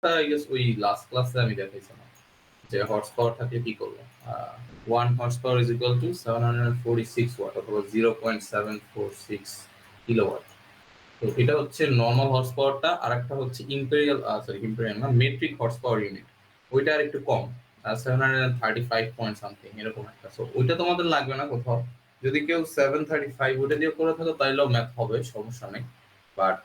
পাওয়ারটা I guess ওই last ক্লাসে আমি দেখাইছিলাম যে হর্স পাওয়ার থাকলে কি করবো। 1 horse power is equal to 746 watt অথবা 0.746 কিলোওয়াট। তো এটা হচ্ছে নর্মাল হর্স পাওয়ারটা, আর একটা হচ্ছে ইম্পেরিয়াল না, মেট্রিক হর্স পাওয়ার ইউনিট, ওইটা আর একটু কম, 735 পয়েন্ট সামথিং এরকম একটা। সো ওইটা তোমাদের লাগবে না কোথাও, যদি কেউ 735 ওইটা দিয়ে করে থাকো তাইলেও ম্যাথ হবে, সমস্যা নেই। বাট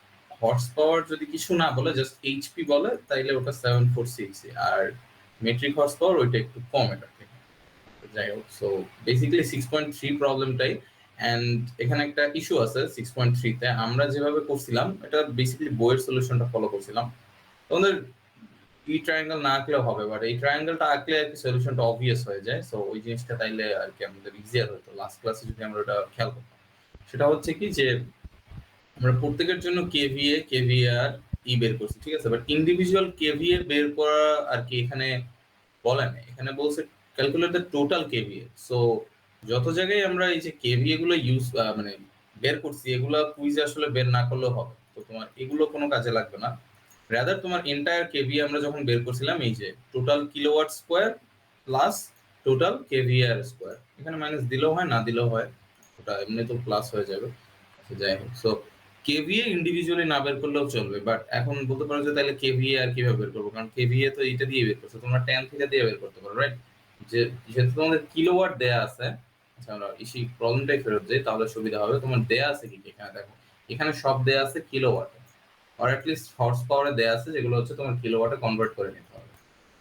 হর্স পাওয়ার যদি কিছু না বলে, জাস্ট এইচপি বলে, তাইলে ওটা 746, আর মেট্রিক হর্স পাওয়ার ওইটা একটু কম এটা থেকে। যাই হোক, সো বেসিক্যালি 6.3 প্রবলেমটাই। অ্যান্ড এখানে একটা ইস্যু আছে 6.3 তে, আমরা যেভাবে করছিলাম এটা বেসিক্যালি বইয়ের সলিউশনটা ফলো করছিলাম। তোমাদের এই ট্রায়াঙ্গেল না আঁকলেও হবে, বাট এই ট্রায়াঙ্গেলটা আঁকলে আর কি সলিউশনটা অবভিয়াস হয়ে যায়। সো ওই জিনিসটা তাইলে আর কি আমাদের ইজিয়ার হতো লাস্ট ক্লাসে যদি আমরা ওটা খেয়াল করতাম। সেটা হচ্ছে কি যে আমরা প্রত্যেকের জন্য কেভিএ কেভিআর ই বের করছি, ঠিক আছে, বাট ইন্ডিভিজুয়াল কেভিএ বের করা আর কি এখানে বলে না, এখানে বলছে calculate the total KVA. So যত জায়গায় আমরা এই যে কেভিএ গুলো ইউজ মানে বের করছি, এগুলো কুইজে আসলে বের না করলেও হবে, তো তোমার এগুলো কোনো কাজে লাগবে না। রাদার তোমার এন্টায়ার কেভিএ আমরা যখন বের করছিলাম, এই যে total kilowatt square plus total KVR square, এখানে মাইনাস দিলেও হয় না দিলেও হয়, ওটা এমনি তো প্লাস হয়ে যাবে। যাই হোক, সো কেভিএ ইন্ডিভিজুয়ালি না বের করলেও চলবে, বাট এখন বলতে পারো যে তাহলে কেভিএ আর কিভাবে বের করবো, কারণ কেভিএ তো এইটা দিয়ে বের করছো, তোমরা ট্যান থিটা দিয়ে বের করতে পারো, রাইট? যে যেহেতু তোমাদের কিলোওয়াট দেয়া আছে, আচ্ছা আমরা এই প্রবলেমটাই ফেরত যাই তাহলে সুবিধা হবে। তোমার দেয়া আছে কি এখানে দেখো, এখানে সব দেয়া আছে কিলোওয়াটে, অর অ্যাটলিস্ট হর্স পাওয়ারে দেয়া আছে, যেগুলো হচ্ছে তোমার কিলোওয়াটে কনভার্ট করে নিতে হবে,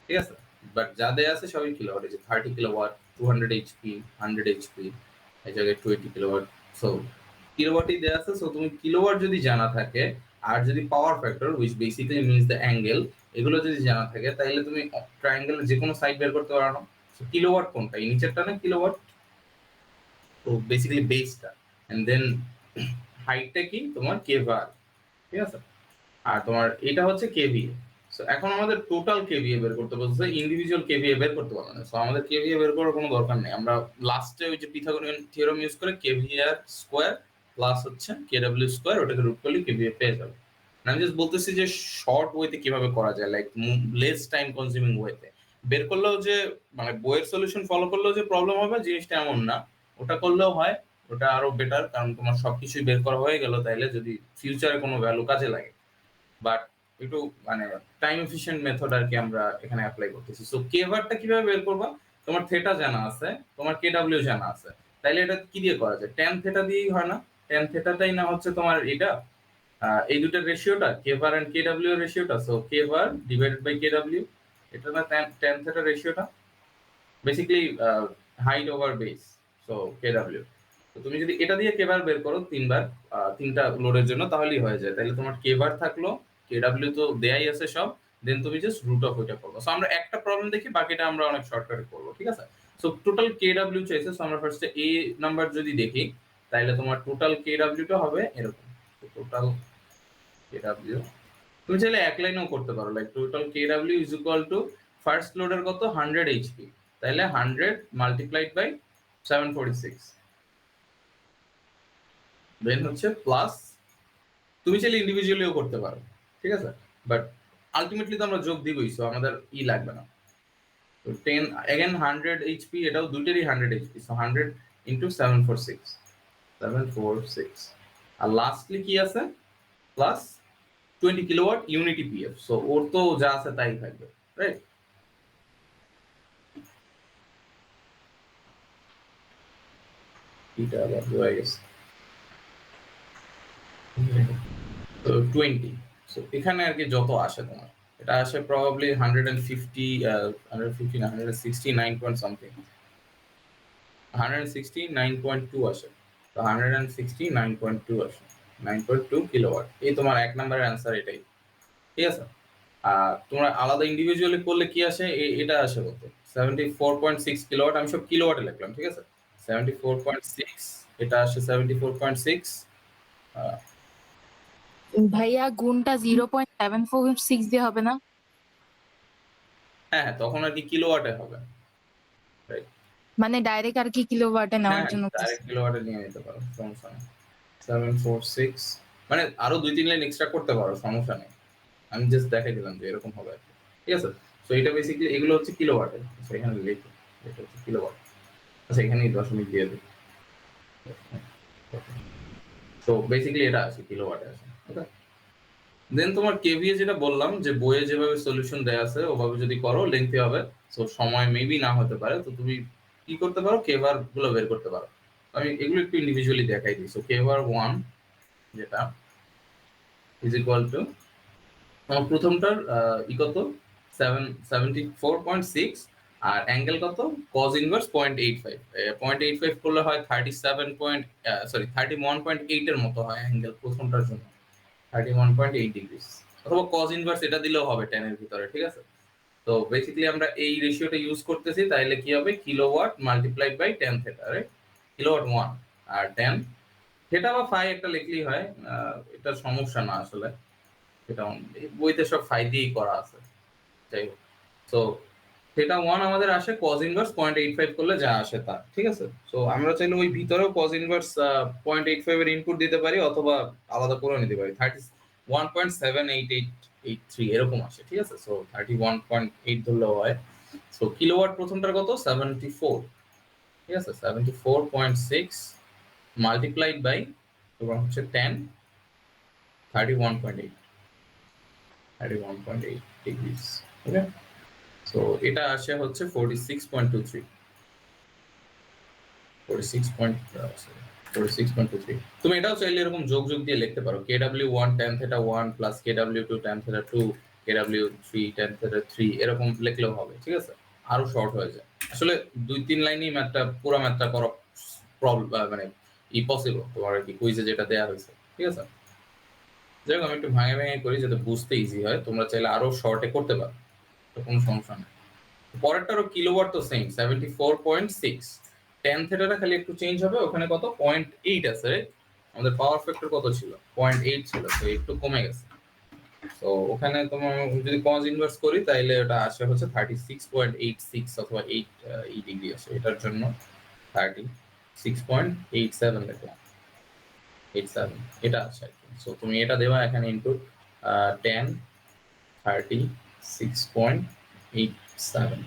ঠিক আছে? বাট যা দেয়া আছে সবই কিলোওয়াটে, যে 30 কিলোওয়াট, 200 এইচপি, 100 এইচপি, এই জায়গায় 20 কিলোওয়াট। সো কিলোওয়াটই দেয়া আছে। সো তুমি কিলোওয়াট যদি জানা থাকে, আর যদি power factor which basically means the angle, এগুলো যদি জানা থাকে, তাহলে তুমি ট্রায়াঙ্গেলের যে কোনো সাইড বের করতে পারো। সো কিলোওয়াট কোনটা, এই নিচেরটা না কিলোওয়াট, তো বেসিক্যালি বেসটা, এন্ড দেন হাইটটা কি তোমার কেভার, ঠিক আছে, আর তোমার এটা হচ্ছে কেভিএ। সো এখন আমাদের টোটাল কেভিএ বের করতে বলছে, ইন্ডিভিজুয়াল কেভিএ বের করতে পারবো না। সো আমাদের কেভিএ বের করার কোনো দরকার নেই, আমরা লাস্টে ওই যে পিথাগোরিয়ান থিওরেম ইউজ করে কেভিআর স্কোয়ার প্লাস হচ্ছে কেডব্লিউ স্কোয়ার, ওটাকে রুট করলে কেভিএ পেয়ে যাবে। আমি জাস্ট বলতেছি যে শর্ট ওয়েতে কিভাবে করা যায়, লাইক লেস টাইম কনজিউমিং ওয়েতে বের করলেও যে মানে বইয়ের সলিউশন ফলো করলেও যে প্রবলেম হবে জিনিসটা এমন না, ওটা করলেও হয়, ওটা আরো বেটার, কারণ তোমার সবকিছুই বের করা হয়ে গেল, তাইলে যদি ফিউচারে কোনো ভ্যালু কাজে লাগে। বাট একটু মানে টাইম এফিশিয়েন্ট মেথড আর কি আমরা এখানে অ্যাপ্লাই করতেছি। সো কেভারটা কিভাবে বের করবা, তোমার থেটা জানা আছে, তোমার কেডব্লিউ জানা আছে, তাইলে এটা কি দিয়ে করা যায়, ট্যান থেটা দিয়েই হয় না? ট্যান থেটাটাই না হচ্ছে তোমার এটা এই দুটার রেশিওটা, কেভার এন্ড কেডব্লিউ এর রেশিওটা। So KVAR divided by KW, এটা না ট্যান থেটা রেশিওটা, basically height over base, so KW. তো তুমি যদি এটা দিয়ে কেভার বের করো তিনবার, তিনটা লোডের জন্য, তাহলেই হয়ে যায়। তাহলে তোমার কেভার থাকলো, কেডব্লিউ তো দেয়াই আছে সব, দেন তুমি জাস্ট রুট অফ ওইটা করবো। সো আমরা একটা প্রবলেম দেখি, বাকিটা আমরা অনেক শর্টকাটে করবো, ঠিক আছে? সো টোটাল কেডব্লিউ চাইছে, সো আমরা ফার্স্টে এ নাম্বার যদি দেখি, তাহলে তোমার টোটাল কেডব্লিউটা হবে এরকম, টোটাল কেডব্লিউ তুমি চাইলে এক লাইনেও করতে পারো, like total KW is equal to first লোডের কত 100 এইচপি, তাহলে 100 মাল্টিপ্লাইড বাই 746, দেন হচ্ছে প্লাস, তুমি চাইলে ইন্ডিভিজুয়ালিও করতে পারো, ঠিক আছে, বাট আলটিমেটলি তো আমরা যোগ দিবই, সো আমাদের ই লাগবে না। তো 10 अगेन 100 এইচপি, এটাও দুইটারই 100 এইচপি, সো 100 ইনটু 746, আর লাস্টলি কি আছে plus 20 kilowatt unity PF. So ওর তো যা আছে তাই থাকবে, রাইট? এটা আবার হয়ে গেছে তো 20। সো এখানে আর কি যত আসে তোমার, এটা আসে প্রবাবলি 150 150 না 169 পয়েন্ট সামথিং, 169.2 আসে, তো 169.2 আসে, 9.2 কিলোওয়াট। এই তোমার এক নম্বরের অ্যান্সার এটাই, ঠিক আছে? আর তোমরা আলাদা ইন্ডিভিজুয়ালি করলে কি আসে, এটা আসে কত 74.6 কিলোওয়াট, আমি সব কিলোওয়াটে লিখলাম, ঠিক আছে? 74.6, এটা আসে 74.6। ভাইয়া গুণটা 0.746 দিয়ে হবে না? হ্যাঁ, তখন আর কি কিলোওয়াটে হবে, রাইট? মানে ডাইরেক্ট আর কি কিলোওয়াটে নেওয়ার জন্য ডাইরেক্ট কিলোওয়াটে নিয়ে নিতে পারো, সমস্যা নেই। 746 মানে আরো 2-3 লাইন এক্সট্রা করতে পারো, সমস্যা নেই। আমি জাস্ট দেখাই দিলাম যে এরকম হবে আর কি। ঠিক আছে, সো এটা বেসিক্যালি এগুলো হচ্ছে কিলোওয়াটে। আচ্ছা এখানে লিখি এটা হচ্ছে কিলোওয়াট। আচ্ছা এখানে দশমিক দিয়ে দিই। তো বেসিক্যালি এটা আছে কিলোওয়াটে আছে। ওকে, দেন তোমার কেভিএ যেটা বললাম যে বইয়ে যেভাবে সলিউশন দেয়া আছে ওভাবে যদি করো লেন্থি হবে, সো সময় মেবি না হতে পারে। তো তুমি কি করতে পারো, কেভার গুলো বের করতে পারো। আমি এগুলো একটু ইন্ডিভিজুয়ালি দেখাই দিই। সো কেভার 1 যেটা ইজ ইকুয়াল টু তোমার প্রথমটার কত 74.6 আর অ্যাঙ্গেল কত cos ইনভার্স 0.85। 0.85 করলে হয় 31.8 এর মতো হয় অ্যাঙ্গেল প্রথমটার জন্য 31.8 ডিগ্রি, অথবা cos ইনভার্স এটা দিলেও হবে 10 এর ভিতরে। ঠিক আছে, তো বেসিক্যালি আমরা এই রেশিওটা ইউজ করতেছি, তাইলে কি হবে kilowatt multiplied by tan theta, right? Kilowatt 1 আর tan থিটা বা ফাই একটা লিখলেই হয়, এটা সমস্যা না আসলে। এটা বইতে সব ফাই দিয়েই করা আছে, যাই হোক। তো থিটা 1 আমাদের আসে cos ইনভার্স 0.85 করলে যা আসে তা। ঠিক আছে, সো আমরা চাইলে ওই ভিতরেও cos ইনভার্স 0.85 এর ইনপুট দিতে পারি, অথবা আলাদা করে নিতে পারি। 31.78883 এরকম আসে। ঠিক আছে, সো 31.8 ধরলেও হয়। সো কিলোওয়াট প্রথমটার কত 74। ঠিক আছে, 74.6 মাল্টিপ্লাইড বাই এবং হচ্ছে 10 31.8 ডিগ্রিজ। ওকে, সো এটা আসে হচ্ছে 46.23 তুমি এটাও চাইলে এরকম যোগ দিয়ে লিখতে পারো kw1 tan theta 1 plus kw2 tan theta 2 kw3 tan theta 3 এরকম লিখলেও হবে। ঠিক আছে, আরো শর্ট হয়ে যায় আসলে, 2-3 লাইনই ম্যাথটা পুরো ম্যাথটা করা প্রবলেম মানে ইম্পসিবল তোমার আর কি কুইজে যেটা দেয়া হয়েছে। ঠিক আছে, যাই হোক আমি একটু ভাঙে করি যাতে বুঝতে ইজি হয়। তোমরা চাইলে আরো শর্টে করতে পারো, তো কোনো সমস্যা নেই। পরেরটারও কিলোওয়াট তো সেম 74.6, tan থিটাটা খালি একটু চেঞ্জ হবে, ওখানে কত 0.8 আছে। আমাদের পাওয়ার ফ্যাক্টর কত ছিল 0.8 ছিল, তো একটু কমে গেছে। তো ওখানে তোমার যদি cos ইনভার্স করি তাহলে ওটা আসে হচ্ছে 36.86 অথবা 8 ডিগ্রি আসে। এটার জন্য 36.87 দেখলাম, 87 এটা আছে আর কি। সো তুমি এটা দেবা এখানে ইনটু tan 36.87।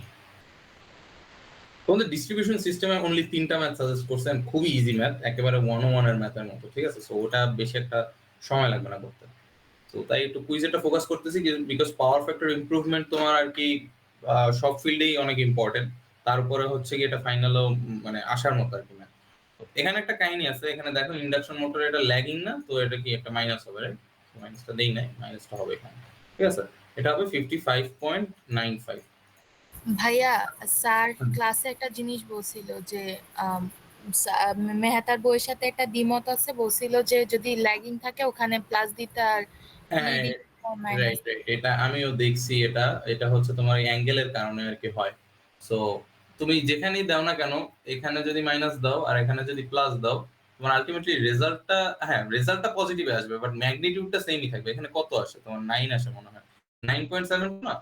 তোমাদের ডিস্ট্রিবিউশন সিস্টেমে অনলি 3টা ম্যাথ সাজেস্ট করছেন, খুবই ইজি ম্যাথ, একেবারে 101 এর ম্যাথের মতো। ঠিক আছে, সো ওটা বেশি একটা সময় লাগবে না করতে। তো তাই একটু কুইজটা ফোকাস করতেছি, বিকজ পাওয়ার ফ্যাক্টর ইমপ্রুভমেন্ট তোমার আর কি সব ফিল্ডেই অনেক ইম্পর্টেন্ট। তারপরে হচ্ছে কি এটা ফাইনালও মানে আসার মতো আর কি ম্যাথ। এখানে একটা কাহিনী আছে, এখানে দেখো ইন্ডাকশন মোটর এটা ল্যাগিং না, তো এটা কি একটা মাইনাস হবে, রাইট? মাইনাসটা দেই নাই, মাইনাসটা হবে এখানে। ঠিক আছে, এটা হবে 55.95। ভাইয়া স্যার ক্লাসে একটা জিনিস বলছিল যে মেহতার বইয়ের সাথে একটা দ্বিমত আছে, বলছিল যে যদি ল্যাগিং থাকে ওখানে প্লাস দিতে আর হ্যাঁ লিডিং মাইনাস। রাইট, এটা আমিও দেখছি। এটা এটা হচ্ছে তোমার অ্যাঙ্গেলের কারণে আর কি হয়। সো তুমি যেখানেই দাও না কেন, এখানে যদি মাইনাস দাও আর এখানে যদি প্লাস দাও, তোমার আলটিমেটলি রেজাল্টটা, হ্যাঁ রেজাল্টটা পজিটিভে আসবে, বাট ম্যাগনিটিউডটা সেমই থাকবে। এখানে কত আসে তোমার 9 আসে মনে হয়, 9.7 না?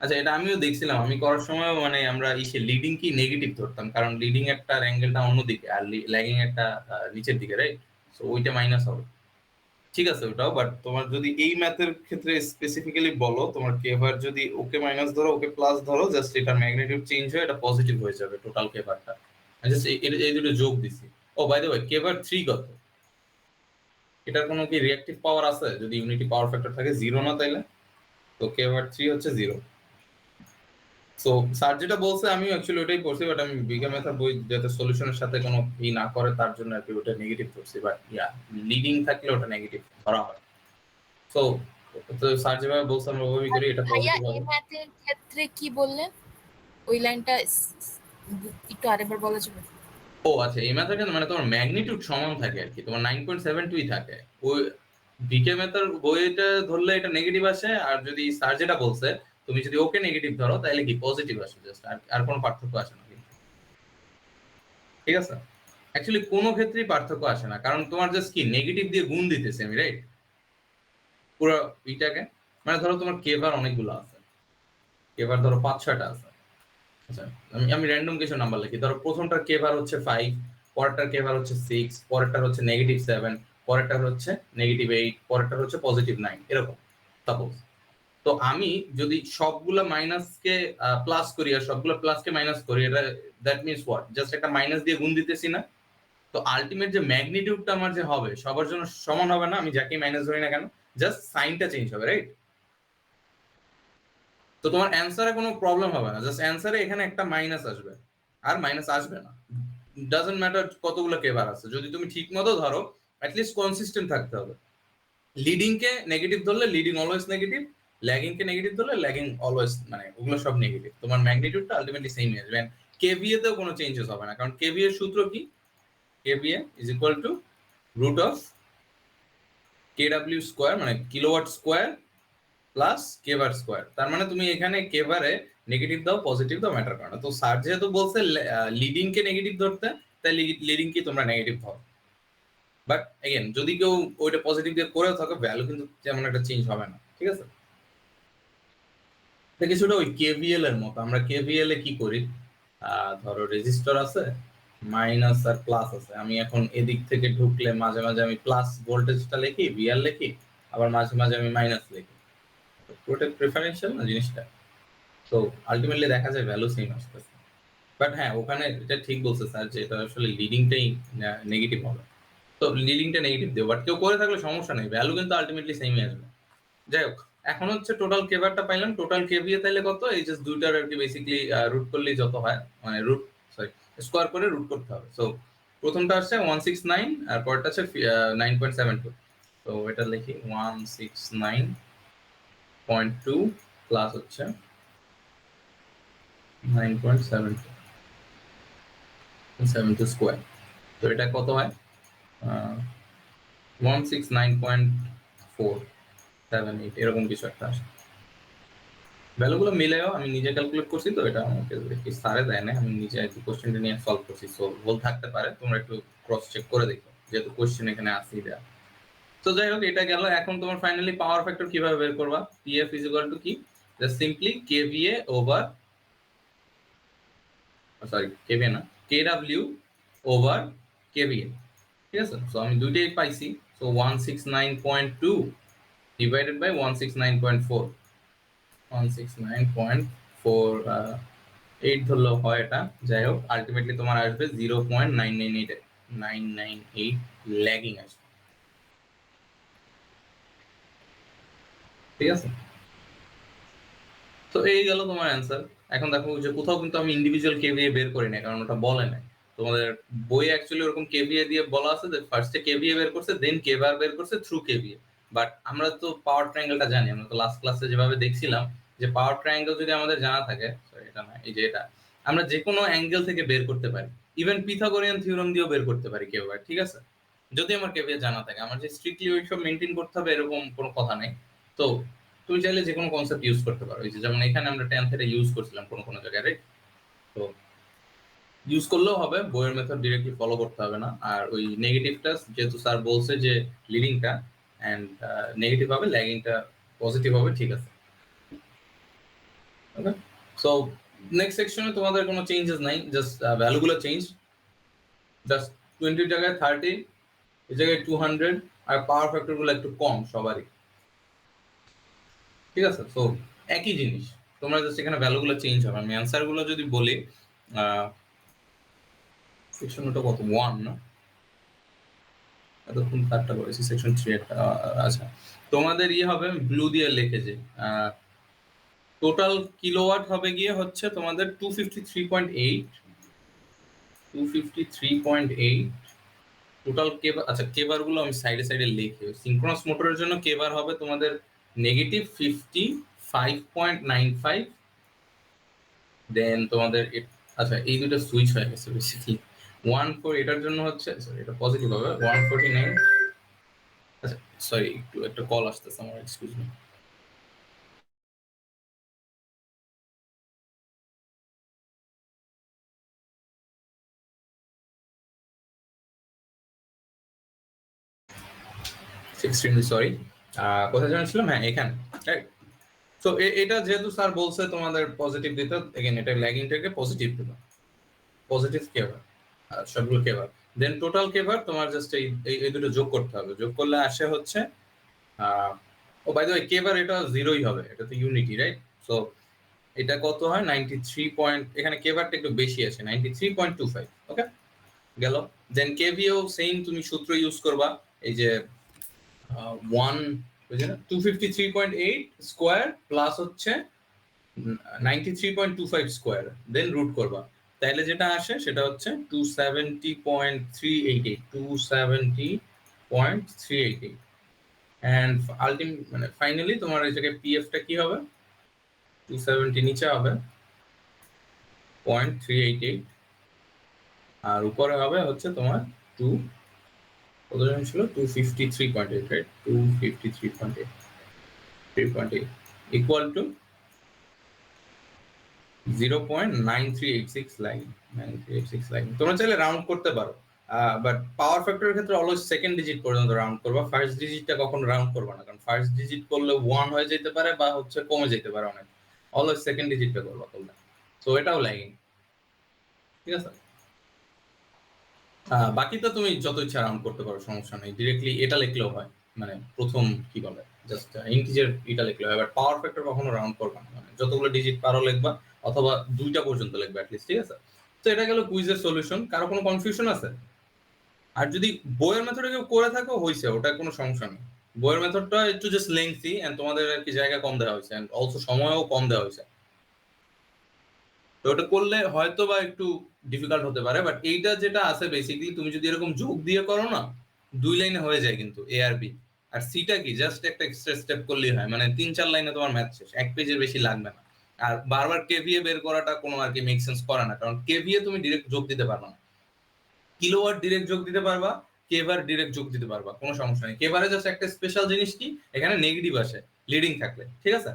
আচ্ছা এটা আমিও দেখছিলাম, আমি করার সময় মানে আমরা লিডিং কি নেগেটিভ ধরতাম, কারণ লিডিং একটা অ্যাঙ্গেলটা অন্যদিকে আর ল্যাগিং একটা নিচের দিকে, রাইট? সো ওইটা মাইনাস হবে। ঠিক আছে ওটাও, বাট তোমার যদি এই ম্যাথের ক্ষেত্রে স্পেসিফিক্যালি বলো, তোমার কেভার যদি ওকে মাইনাস ধরো ওকে প্লাস ধরো, জাস্ট এটার ম্যাগনিটিউড চেঞ্জ হয়ে এটা পজিটিভ হয়ে যাবে টোটাল কেভারটা। জাস্ট এই দুটো যোগ দিছি। ও বাই দ্য ওয়ে কেভার 3 কত? এটার কোনো কি রিঅ্যাকটিভ পাওয়ার আছে? যদি ইউনিটি পাওয়ার ফ্যাক্টর থাকে 0 না, তাইলে তো কেভার 3 হচ্ছে 0। সো স্যার যেটা বলছে আমিও অ্যাকচুয়ালি ওটাই করছি, বাট আমি বিজ্ঞান ম্যাথের বই যাতে সলিউশনের সাথে কোনো না করে তার জন্য আর কি ওটা নেগেটিভ করছি। বাট ইয়া লিডিং থাকলে ওটা নেগেটিভ ধরা হয়। তো স্যার যেভাবে বলছে আমরা ওইভাবেই করি, এটা ভাইয়া পজিটিভ এই হবে। ম্যাথের ক্ষেত্রে কি বললেন? ওই লাইনটা একটু আরেকবার বলা যাবে? ও আচ্ছা, এই ম্যাথের ক্ষেত্রে মানে তোমার ম্যাগনিটিউড সমান থাকে আর কি, তোমার 9.72 থাকে। ওই বিকে ম্যাথের বইটা ধরলে এটা নেগেটিভ আসে, আর যদি স্যার যেটা বলছে তুমি যদি ওকে নেগেটিভ ধরো তাহলে কি পজিটিভ আসে, জাস্ট আর কোনো পার্থক্য আসে না কিন্তু। ঠিক আছে, অ্যাকচুয়ালি কোনো ক্ষেত্রেই পার্থক্য আসে না, কারণ তোমার জাস্ট কি নেগেটিভ দিয়ে গুণ দিতেছে আমি, রাইট? পুরো এইটাকে মানে ধরো তোমার কেভার অনেকগুলো আছে, কেভার ধরো 5-6টা আছে। আচ্ছা আমি র্যান্ডম কিছু নাম্বার লিখি, ধরো প্রথমটার কেভার হচ্ছে 5, পরেরটার কেভার হচ্ছে 6, পরেরটার হচ্ছে -7, পরেরটার হচ্ছে -8, পরেরটার হচ্ছে +9, এরকম সাপোজ। তো আমি যদি সবগুলা মাইনাসকে প্লাস করি আর সবগুলো প্লাসকে মাইনাস করি, এটা দ্যাট মিনস হোয়াট, জাস্ট একটা মাইনাস দিয়ে গুণ দিতেছি না। তো আলটিমেট যে ম্যাগনিটিউডটা আমার যে হবে সবার জন্য সমান হবে না, আমি যাকে মাইনাস ধরি না কেন, জাস্ট সাইনটা চেঞ্জ হবে, রাইট? তো তোমার অ্যান্সারে কোনো প্রবলেম হবে না, জাস্ট অ্যান্সারে এখানে একটা মাইনাস আসবে আর মাইনাস আসবে না, ডাজন্ট ম্যাটার কতগুলো কেবার আছে, যদি তুমি ঠিক মতো ধরো, অ্যাটলিস্ট কনসিস্টেন্ট থাকতে হবে। লিডিং কে নেগেটিভ ধরলে লিডিং অলওয়েজ নেগেটিভ, ল্যাগিং কে নেগেটিভ ধরলে ল্যাগিং অলওয়েজ, মানে ওগুলো সব নেগেটিভ, তোমার ম্যাগনিটিউডটা আলটিমেটলি সেমই আসবে। কেভিএ তেও কোনো চেঞ্জেস হবে না, কারণ কেভিএ এর সূত্র কি, KVA is equal to root of KW square, মানে kilowatt square plus KVAR square. তার মানে তুমি এখানে কেবারে নেগেটিভ দাও পজিটিভ দাও ম্যাটার করে না। তো স্যার যেহেতু বলছে লিডিং কে নেগেটিভ ধরতে, তাই লিডিং কি তোমরা নেগেটিভ ধরো। বাট এগেন যদি কেউ ওইটা পজিটিভ দিয়ে করেও থাকো, ভ্যালু কিন্তু তেমন একটা চেঞ্জ হবে না, ঠিক আছে? কিছুটা ওই কেভিএল এর মতো। আমরা কেভিএল এ কি করি, ধরো রেজিস্টর আছে, মাইনাস আর প্লাস আছে, আমি এখন এদিক থেকে ঢুকলে মাঝে মাঝে আমি প্লাস ভোল্টেজটা লিখি, ভিআর লিখি, আবার মাঝে মাঝে আমি মাইনাস লিখি, পুরোটা প্রেফারেন্সিয়াল না জিনিসটা। তো আলটিমেটলি দেখা যায় ভ্যালু সেম আসতেছে। বাট হ্যাঁ, ওখানে এটা ঠিক বলছে স্যার যে এটা আসলে লিডিংটাই নেগেটিভ হবে। তো লিডিংটা নেগেটিভ দেবো, বাট কেউ করে থাকলে সমস্যা নেই, ভ্যালু কিন্তু আলটিমেটলি সেমই আসবে। যাই হোক, এখন হচ্ছে টোটাল কেবারটা পাইলাম, টোটাল কেভিএ তাইলে কত, এই জাস্ট দুইটার আর কি বেসিক্যালি রুট করলেই যত হয়, মানে রুট সরি স্কোয়ার করে রুট করতে হবে। সো প্রথমটা আসছে 169 আর পরেরটা আছে 9.72। তো এটা লিখি 169.2 প্লাস হচ্ছে 9.72 স্কোয়ার। তো এটা কত হয়, 169.478 এরকম কিছু একটা আসে। ভ্যালুগুলো মিলেও আমি নিজে ক্যালকুলেট করছি, তো এটা আমাকে স্যারে দেয় না, আমি নিজে আর কি কোশ্চেনটা নিয়ে সলভ করছি। সো ভুল থাকতে পারে, তোমরা একটু ক্রস চেক করে দেখো, যেহেতু কোশ্চেন এখানে আসেই দেয়া। তো যাই হোক, এটা গেল। এখন তোমার ফাইনালি পাওয়ার ফ্যাক্টর কিভাবে বের করবা, পিএফ ইজ ইকুয়াল টু কি, just simply KVA over, sorry KVA না, কেডব্লিউ ওভার কেভিএ, ঠিক আছে? সো আমি দুইটাই পাইছি। সো 169.2 ডিভাইডেড বাই 169.4, 169.48 ধরলেও হয় এটা। যাই হোক, আলটিমেটলি তোমার আসবে 0.998 ল্যাগিং আসবে, ঠিক আছে? তো এই গেল তোমার অ্যান্সার। এখন দেখো যে কোথাও কিন্তু আমি ইন্ডিভিজুয়াল কেভিএ বের করি না, কারণ ওটা বলে নাই তোমাদের বই। অ্যাকচুয়ালি ওরকম কেভিএ দিয়ে বলা আছে যে ফার্স্টে কেভিএ বের করছে, দেন কেবার বের করছে থ্রু কেভিএ। বাট আমরা তো পাওয়ার ট্রায়াঙ্গেলটা জানি, আমরা তো লাস্ট ক্লাসে যেভাবে দেখছিলাম যে পাওয়ার ট্রায়াঙ্গেল যদি আমাদের জানা থাকে, এটা না, এই যে এটা, আমরা যে কোনো অ্যাঙ্গেল থেকে বের করতে পারি, ইভেন পিথাগোরিয়ান থিওরেম দিয়েও বের করতে পারি কেবার, ঠিক আছে? যদি আমার কেভিএ জানা থাকে, আমার যে স্ট্রিক্টলি ওইসব মেনটেন করতে হবে এরকম কোনো কথা নেই। তো তুমি চাইলে যে কোনো কনসেপ্ট ইউজ করতে পারো, এই যে যেমন এখানে আমরা 10th এর ইউজ করছিলাম কোনো কোনো জায়গায়, রাইট? তো ইউজ করলেও হবে, বইয়ের মেথড ডিরেক্টলি ফলো করতে হবে না। আর ওই নেগেটিভটা যেহেতু স্যার বলছে যে লিডিংটা এন্ড নেগেটিভ হবে, ল্যাগিংটা পজিটিভ হবে, ঠিক আছে? ওকে, সো নেক্সট সেকশনে তোমাদের কোনো চেঞ্জেস নাই, জাস্ট ভ্যালুগুলো চেঞ্জ, জাস্ট 20 জায়গায় 30, এই জায়গায় 200, আর পাওয়ার ফ্যাক্টরগুলো একটু কম সবারই, ঠিক আছে? সো একই জিনিস, তোমরা জাস্ট এখানে ভ্যালুগুলো চেঞ্জ হবে। আমি অ্যান্সারগুলো যদি বলি, সেকশন ওটা কত 1 না, এতক্ষণ তারটা বলেছি সেকশন 3 একটা। আচ্ছা, তোমাদের ইয়ে হবে ব্লু দিয়ে লিখে যে টোটাল কিলোওয়াট হবে গিয়ে হচ্ছে তোমাদের 253.8, 253.8 টোটাল কেবার। আচ্ছা, কেবার গুলো আমি সাইডে সাইডে লিখি। সিনক্রোনাস মোটরের জন্য কেবার হবে তোমাদের নেগেটিভ 55.95, দেন তোমাদের আচ্ছা এই দুটো সুইচ হয়ে গেছে বেসিক্যালি। 14 এটার জন্য হচ্ছে, সরি এটা পজিটিভ হবে 149। আচ্ছা সরি, একটু একটা কল আসতেছে আমার, এক্সকিউজ মি। এক্সট্রিমলি সরি, কোথায় জানাচ্ছিলাম, হ্যাঁ এখানে, রাইট? তো এটা যেহেতু স্যার বলছে তোমাদের পজিটিভ দিতে, এগেন এটা ল্যাগিংটাকে পজিটিভ দিতে, পজিটিভ কেবার সবগুলো কেবার, দেন টোটাল কেবার তোমার জাস্ট এই দুটো যোগ করতে হবে, যোগ করলে আসে হচ্ছে ও বাই দ্য ওয়ে কে বার এটা জিরোই হবে, এটা তো ইউনিটি রাইট। সো এটা কত হয় 93 পয়েন্ট, এখানে কে বারটা একটু বেশি আছে 93.25। ওকে গেল। দেন কেভিও সেম তুমি সূত্র ইউজ করবা, এই যে 253.8 স্কোয়ার প্লাস হচ্ছে 93.25 স্কোয়ার, দেন রুট করবা, তাইলে যেটা আসে সেটা হচ্ছে 270.388, 270.388। এন্ড মানে ফাইনালি তোমার এই জায়গায় পিএফ টা কি হবে, 270 নিচে হবে 0.388, আর উপরে হবে হচ্ছে তোমার 2 কতজন ছিল 253.8 right, 253.8 3.8 equal to 0.9386 line, 9386 line. তোমরা চাইলে রাউন্ড করতে পারো, বাট পাওয়ার ফ্যাক্টরের ক্ষেত্রে অলওয়েজ সেকেন্ড ডিজিট পর্যন্ত রাউন্ড করবা, ফার্স্ট ডিজিটটা কখনো রাউন্ড করবা না, কারণ ফার্স্ট ডিজিট করলে 1 হয়ে যেতে পারে বা হচ্ছে কমে যেতে পারে অনেক, অলওয়েজ সেকেন্ড ডিজিটটা করবা করলে। সো এটাও ল্যাগিং, ঠিক আছে। বাকি তো তুমি যত ইচ্ছা রাউন্ড করতে পারো, সমস্যা নেই, ডিরেক্টলি এটা লিখলেও হয়, মানে প্রথম কি বলে জাস্ট ইন্টিজার এটা লিখলেও হয়, বাট পাওয়ার ফ্যাক্টর কখনো রাউন্ড করবা না, মানে যতগুলো ডিজিট পারো লিখবা, অথবা 2টা পর্যন্ত লিখবা অ্যাটলিস্ট, ঠিক আছে। তো এটা গেল কুইজের সলিউশন। কারো কোনো কনফিউশন আছে? আর যদি বইয়ের মেথডে কেউ করে থাকো হইছে, ওটা কোনো সমস্যা নেই। বইয়ের মেথডটা একটু জাস্ট লেংথি এন্ড তোমাদের আর কি জায়গা কম দেওয়া হয়েছে, এন্ড অলসো সময়ও কম দেওয়া হয়েছে, তো ওটা করলে হয়তো বা একটু ডিফিকাল্ট হতে পারে, বাট এইটা যেটা আছে বেসিক্যালি তুমি যদি এরকম যোগ দিয়ে করো না, 2 লাইনে হয়ে যায় কিন্তু এ আর বি। আর সিটা কি জাস্ট একটা এক্সট্রা স্টেপ করলেই হয়, মানে 3-4 লাইনে তোমার ম্যাথ শেষ, 1 পেজের বেশি লাগবে না। আর বারবার কেভিএ বের করাটা কোনো আর কি মেক সেন্স করে না, কারণ কেভিএ তুমি ডিরেক্ট যোগ দিতে পারবে না, কিলোওয়াট ডিরেক্ট যোগ দিতে পারবা, কেভার ডিরেক্ট যোগ দিতে পারবা, কোনো সমস্যা নেই। কেভারে জাস্ট একটা স্পেশাল জিনিস কি, এখানে নেগেটিভ আসে লিডিং থাকলে, ঠিক আছে।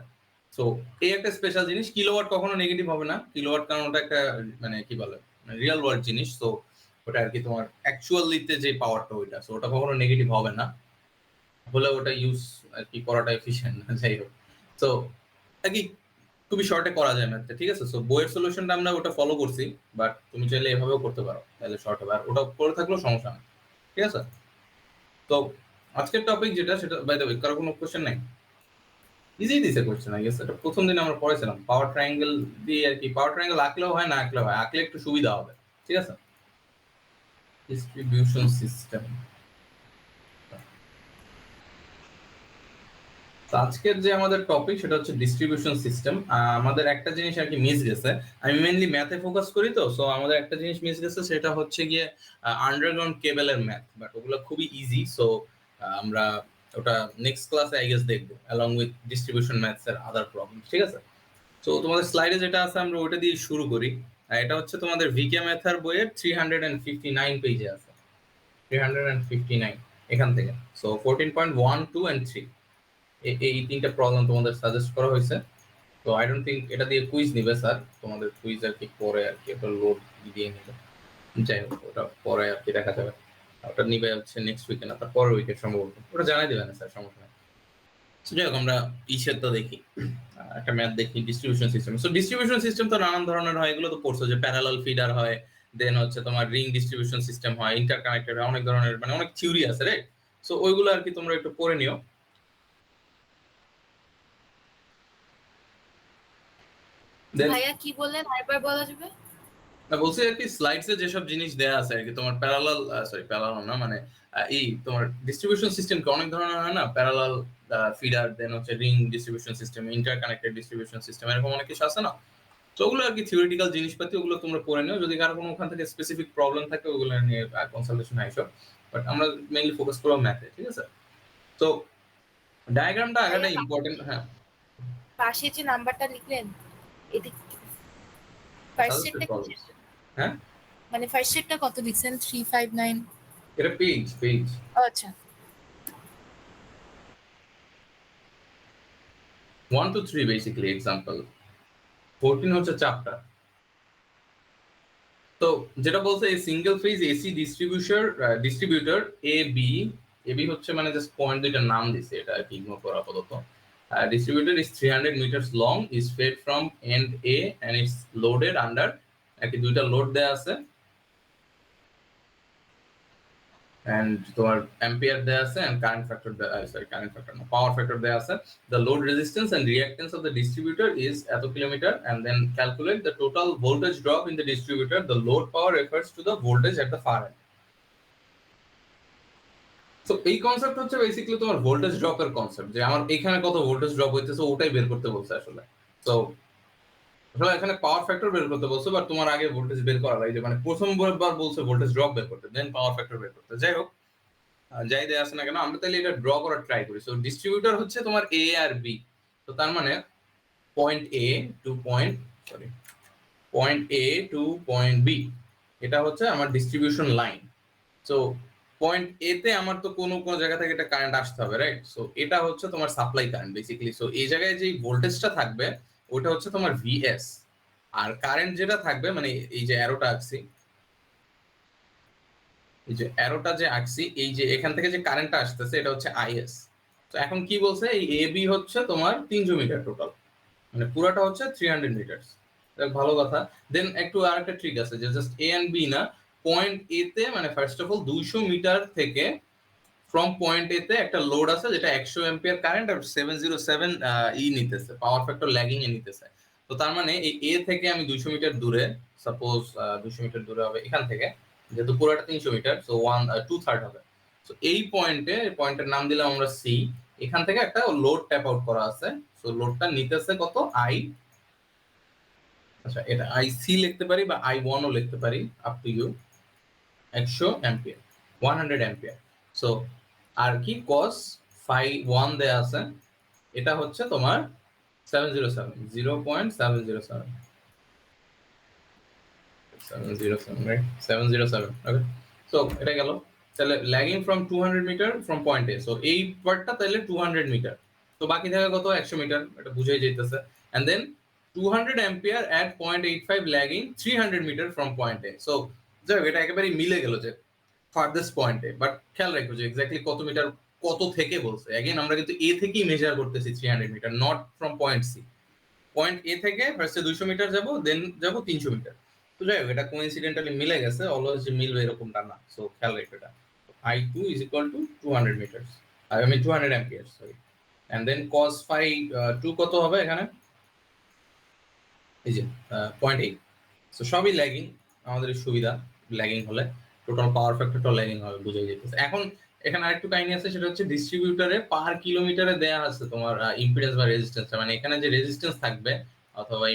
সো এই একটা স্পেশাল জিনিস, কিলোওয়াট কখনো নেগেটিভ হবে না, কিলোওয়াট কারণ ওটা একটা মানে কি বলে রিয়েল ওয়ার্ল্ড জিনিস, তো ওটা আর কি তোমার অ্যাকচুয়ালিতে যে পাওয়ারটা ওইটা, সো ওটা কখনো নেগেটিভ হবে না, হলে ওটা ইউজ আর কি করাটা এফিশিয়েন্ট না, যাই হোক। সো আর কি খুবই শর্টে করা যায় ম্যাথটা, ঠিক আছে। সো বইয়ের সলিউশনটা আমরা ওটা ফলো করছি, বাট তুমি চাইলে এভাবেও করতে পারো, তাহলে শর্ট হবে, আর ওটা করে থাকলেও সমস্যা নেই, ঠিক আছে। তো আজকের টপিক যেটা, সেটা বাই দ্য ওয়ে কারো কোনো কোশ্চেন নাই? ইজি দিছে কোশ্চেন, আই গেস এটা প্রথম দিন আমরা পড়েছিলাম পাওয়ার ট্রায়াঙ্গেল দিয়ে আর কি, পাওয়ার ট্রায়াঙ্গেল আঁকলেও হয় না আঁকলেও হয়, আঁকলে একটু সুবিধা হবে, ঠিক আছে। ডিস্ট্রিবিউশন সিস্টেম, তো আজকের যে আমাদের টপিক সেটা হচ্ছে ডিস্ট্রিবিউশন সিস্টেম। আমাদের একটা জিনিস আর কি মিস গেছে, আমি মেইনলি ম্যাথে ফোকাস করি, তো সো আমাদের একটা জিনিস মিস গেছে, সেটা হচ্ছে গিয়ে আন্ডারগ্রাউন্ড কেবলের ম্যাথ, বাট ওগুলো খুবই ইজি। সো আমরা ওটা নেক্সট ক্লাসে আই গেস দেখবো অ্যালং উইথ ডিস্ট্রিবিউশন ম্যাথস এর আদার প্রবলেম, ঠিক আছে। তো তোমাদের স্লাইডে যেটা আছে আমরা ওটা দিয়ে শুরু করি। এটা হচ্ছে তোমাদের ভিকে ম্যাথের বইয়ের 359 পেজে আছে, 359 এখান থেকে। সো 14.1, 2 and 3 এই 3টা প্রবলেম তোমাদের সাজেস্ট করা হয়েছে। তো আই ডোন্ট থিঙ্ক এটা দিয়ে কুইজ নিবে স্যার, তোমাদের কুইজ আর কি পরে আর কি একটা লোড দিয়ে নিবে, যাই হোক ওটা পরে আর কি দেখা যাবে, ওটা নিবে হচ্ছে নেক্সট উইকে না তার পরের উইকে সম্ভবত, ওটা জানাই দেবে না স্যার, সমস্যা নেই। যাই হোক আমরা ইসেরটা দেখি, একটা ম্যাথ দেখি distribution system. So distribution system তো নানান ধরনের হয়, এগুলো তো পড়ছো যে প্যারালাল ফিডার হয়, দেন হচ্ছে তোমার রিং ডিস্ট্রিবিউশন সিস্টেম হয়, ইন্টারকানেক্টেড হয়, অনেক ধরনের মানে অনেক থিওরি আছে রাইট। সো ওইগুলো আর কি তোমরা একটু পড়ে নিও। দেন ভাইয়া কি বললেন আরেকবার বলা যাবে? না বলছি আর কি স্লাইডস এ যেসব জিনিস দেয়া আছে আর কি, তোমার প্যারালাল সরি প্যারালাল না মানে এই তোমার ডিস্ট্রিবিউশন সিস্টেম কি অনেক ধরনের হয় না, প্যারালাল ফিডার, দেন হচ্ছে ring distribution system, interconnected distribution system, এরকম অনেক কিছু আছে না। তো ওগুলো আর কি থিওরিটিক্যাল জিনিসপাতি, ওগুলো তোমরা পড়ে নিও, যদি কারো কোনো ওখান থেকে স্পেসিফিক প্রবলেম থাকে ওগুলো নিয়ে কনসালটেশন আইসো, বাট আমরা মেইনলি ফোকাস করবো ম্যাথে, ঠিক আছে। তো ডায়াগ্রামটা আগাটা ইম্পর্টেন্ট। হ্যাঁ পাশে যে নাম্বারটা লিখলেন এদিক ফার্স্ট সেটটা সাজেস্টেড কি, প্রবলেমস, হ্যাঁ মানে ফার্স্ট সেটটা কত লিখছেন 359? এটা পেজ পেজ আচ্ছা 1 to 3 বেসিক্যালি এক্সাম্পল, 14 হচ্ছে চ্যাপ্টার। তো যেটা বলছে এই single phase AC distributor A B হচ্ছে মানে জাস্ট পয়েন্ট দুইটার নাম দিছে, এটা আর কি ইগনোর করা আপাতত। Distributor is 300 meters long, is fed from end A and it's loaded under, আর কি দুইটা লোড দেয়া আছে, and তোমার অ্যাম্পিয়ার দেয়া আছে and current factor current factor না power factor দেয়া আছে the load resistance and reactance of the distributor is এত kilometre and then calculate the total voltage drop in the distributor. The load power refers to the voltage at the far end. So এই concept হচ্ছে basically তোমার voltage ড্রপের concept, যে আমার এখানে কত voltage drop হইতেছে ওটাই বের করতে বলছে আসলে। তো আসলে এখানে পাওয়ার ফ্যাক্টর বের করতে বলছে, বাট তোমার আগে ভোল্টেজ বের করা লাগে, মানে প্রথমবার বলছে ভোল্টেজ ড্রপ বের করতে, দেন পাওয়ার ফ্যাক্টর বের করতে। যাই হোক, যাই দেয়া আছে না কেন, আমরা তাহলে এটা ড্র করার ট্রাই করি। সো ডিস্ট্রিবিউটর হচ্ছে তোমার এ আর বি। তো তার মানে পয়েন্ট এ টু পয়েন্ট বি, এটা হচ্ছে আমার ডিস্ট্রিবিউশন লাইন। সো পয়েন্ট এ তে আমার তো কোনো জায়গা থেকে এটা কারেন্ট আসতে হবে, রাইট? সো এটা হচ্ছে তোমার সাপ্লাই কারেন্ট বেসিক্যালি। সো এই জায়গায় যে ভোল্টেজটা থাকবে ওটা হচ্ছে তোমার ভিএস, আর কারেন্ট যেটা থাকবে, মানে এই যে অ্যারোটা আঁকছি, এই যে অ্যারোটা যে আঁকছি, এই যে এখান থেকে যে কারেন্টটা আসতেছে এটা হচ্ছে আইএস। তো এখন কি বলছে, এই এ বি হচ্ছে তোমার 300 মিটার টোটাল, মানে পুরাটা হচ্ছে 300 মিটার। ভালো কথা। দেন একটু আরেকটা ট্রিক আছে, যে জাস্ট এ এন্ড বি না, পয়েন্ট এ তে মানে ফার্স্ট অফ অল 200 মিটার থেকে ফ্রম পয়েন্ট এ তে একটা লোড আছে যেটা 100 অ্যাম্পিয়ার কারেন্ট আর 707 নিতেছে, পাওয়ার ফ্যাক্টর ল্যাগিং এ নিতেছে। তো তার মানে এই এ থেকে আমি 200 মিটার দূরে, সাপোজ 200 মিটার দূরে হবে এখান থেকে, যেহেতু পুরোটা 300 মিটার, সো 2/3 হবে। সো এই পয়েন্টের নাম দিলাম আমরা সি। এখান থেকে একটা লোড ট্যাপ আউট করা আছে, সো লোডটা নিতেছে কত, আই। আচ্ছা, এটা আই সি লিখতে পারি বা আই ওয়ান ও লিখতে পারি, up to you. 100 ampere, 100 ampere. So আর কি কস ফাই ওয়ান দেয়া আছে, এটা হচ্ছে তোমার 707, 0.707, 707, রাইট? 707, ওকে। সো এটা গেল। তাহলে lagging from 200 metre from point A, so এই পার্টটা তাহলে 200 মিটার। তো বাকি থাকে কত, 100 মিটার, এটা বুঝাই যাইতেছে। And then 200 ampere at 0.85 lagging 300 metre from point A. So যাই হোক, এটা একেবারে মিলে গেল যে ফার্দাস্ট পয়েন্টে। বাট খেয়াল রাখো যে এক্স্যাক্টলি কত মিটার, কত থেকে বলছে। অ্যাগেন আমরা কিন্তু এ থেকেই মেজার করতেছি 300 meter, not from point C. Point A থেকে ফার্স্টে 200 মিটার যাব, দেন যাব 300 মিটার। তো যাই হোক, এটা কোইন্সিডেন্টালি মিলে গেছে, অলওয়েজ যে মিলবে এরকমটা না। সো খেয়াল রাখো এটা I two is equal to 200 metre, I mean 200 ampere, sorry. And then cos phi two কত হবে এখানে, এই যে 0.8। সো সবই ল্যাগিং, আমাদের সুবিধা ল্যাগিং হলে টোটাল পাওয়ার ফ্যাক্টরটা ল্যাগিং হবে, বুঝাই যেতেছে। এখন এখানে আরেকটু কাহিনী আছে, সেটা হচ্ছে ডিস্ট্রিবিউটরে পার কিলোমিটারে দেয়া আছে তোমার ইম্পিডেন্স বা রেজিস্ট্যান্স, মানে এখানে যে রেজিস্ট্যান্স থাকবে অথবা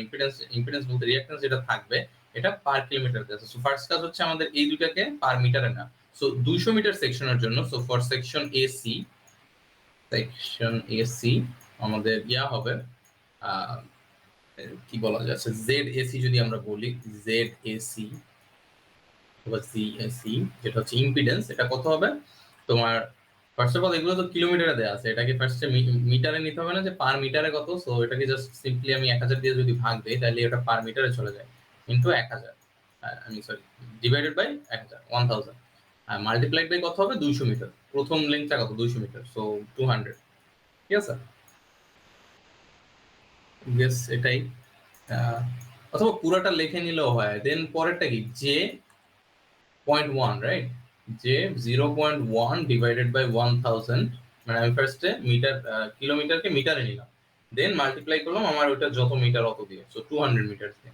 ইম্পিডেন্স বলতে রিঅ্যাকট্যান্স যেটা থাকবে, এটা পার কিলোমিটার দেয়া আছে। সো ফার্স্ট কাজ হচ্ছে আমাদের এই দুটাকে পার মিটারে না। সো 200 মিটার সেকশনের জন্য, সো ফর সেকশন এসি আমাদের ইয়া হবে, কি বলা যাচ্ছে, জেড এসি যদি আমরা বলি, জেড এসি বা সিএসি, যেটা হচ্ছে ইম্পিডেন্স, এটা কত হবে তোমার। ফার্স্ট অফ অল এগুলো তো কিলোমিটারে দেওয়া আছে, এটাকে ফার্স্টে মিটারে নিতে হবে না, যে পার মিটারে কত। সো এটাকে জাস্ট সিম্পলি আমি 1000 দিয়ে যদি ভাগ দেই, তাহলে এটা পার মিটারে চলে যায়, ইন্টু 1000, আমি সরি, ডিভাইডেড বাই 1000 আর মাল্টিপ্লাইড বাই কত হবে, 200 মিটার। প্রথম লেন্থটা কত, 200 মিটার, সো 200, ঠিক আছে। ইয়েস, এটাই। অথবা পুরোটা লিখে নিলেও হয়। দেন পরেরটা কি, জে 0.1, রাইট? যে 0.1 ডিভাইডেড বাই 1000, মানে আমি ফার্স্টে মিটার কিলোমিটারকে মিটারে নিলাম, দেন মাল্টিপ্লাই করলাম আমার ওইটা যত মিটার অত দিয়ে, সো 200 মিটার দিয়ে।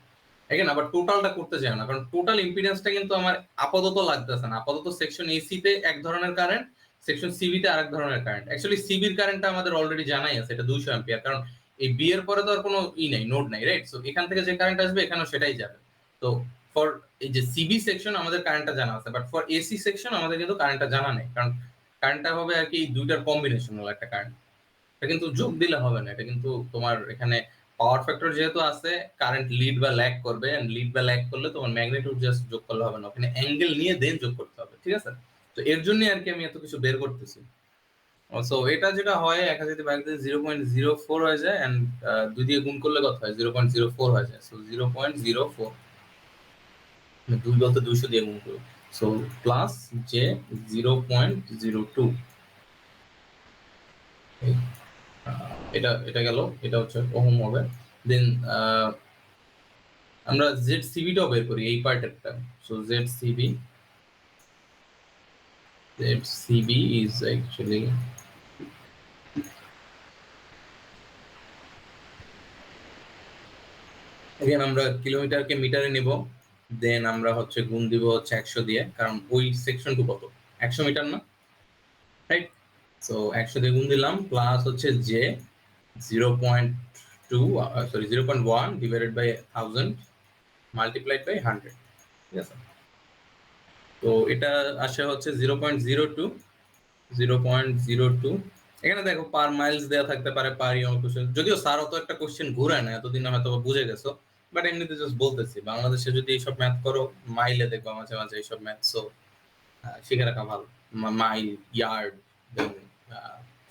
এখানে আবার টোটালটা করতে চাই না, কারণ টোটাল ইম্পিডেন্সটা কিন্তু আমার আপাতত লাগতেছে না। আপাতত সেকশন এসি তে এক ধরনের কারেন্ট, সেকশন সিবি তে আরেক ধরনের কারেন্ট। অ্যাকচুয়ালি সিবির কারেন্টটা আমাদের অলরেডি জানাই আছে, এটা 200 অ্যাম্পিয়ার, কারণ এই বি এর পরে তো আর কোনো নাই, নোড নাই, রাইট? সো এখান থেকে যে কারেন্ট আসবে এখানেও সেটাই যাবে। তো ফর এই যে সিবি সেকশন আমাদের কারেন্টটা জানা আছে, বাট ফর এসি সেকশন আমাদের কিন্তু কারেন্টটা জানা নেই, কারণ কারেন্টটা হবে আর কি দুইটার কম্বিনেশনাল একটা কারেন্ট। এটা কিন্তু যোগ দিলে হবে না, এটা কিন্তু তোমার এখানে পাওয়ার ফ্যাক্টর যেহেতু আছে, কারেন্ট লিড বা ল্যাগ করবে, এন্ড লিড বা ল্যাগ করলে তোমার ম্যাগনিটিউড জাস্ট যোগ করলে হবে না, ওখানে অ্যাঙ্গেল নিয়ে দেন যোগ করতে হবে, ঠিক আছে? তো এর জন্য আর কি আমি এত কিছু বের করতেছি। সো এটা যেটা হয়, 1000 যদি ভাগ দিয়ে 0.04 হয়ে যায়, এন্ড 2 দিয়ে গুণ করলে কত হয়, 0.04 হয়ে যায়। সো 0.04, 2 বলতে 200 দিয়ে গুণ করো, সো প্লাস যে 0.02, এটা এটা গেল, এটা হচ্ছে ওহম হবে। দেন আমরা জেড সিবিটাও বের করি এই পার্টেরটা। So Z CB that CB is actually again আমরা কিলোমিটারকে মিটারে নিব, দেন আমরা হচ্ছে গুণ দিব হচ্ছে 100 দিয়ে, কারণ ওই সেকশনটু কত 100 মিটার না, রাইট? সো 100 দিয়ে গুণ দিলাম, প্লাস হচ্ছে যে 0.2 sorry 0.1 divided by 1000 multiplied by 100, ঠিক আছে? তো এটা আসে হচ্ছে 0.02 0.02। এখানে দেখো পার মাইলস দেওয়া থাকতে পারে, পার ইউনিট, যদিও স্যার অত একটা কোশ্চেন ঘুরায় না, এতদিন হয়তো বুঝে গেছো, বাট এমনিতে জাস্ট বলতেছি বাংলাদেশে যদি এইসব ম্যাথ করো মাইলে দেখবা মাঝে মাঝে এইসব ম্যাথ, সো শিখে রাখা ভালো, মাইল, ইয়ার্ড, দেন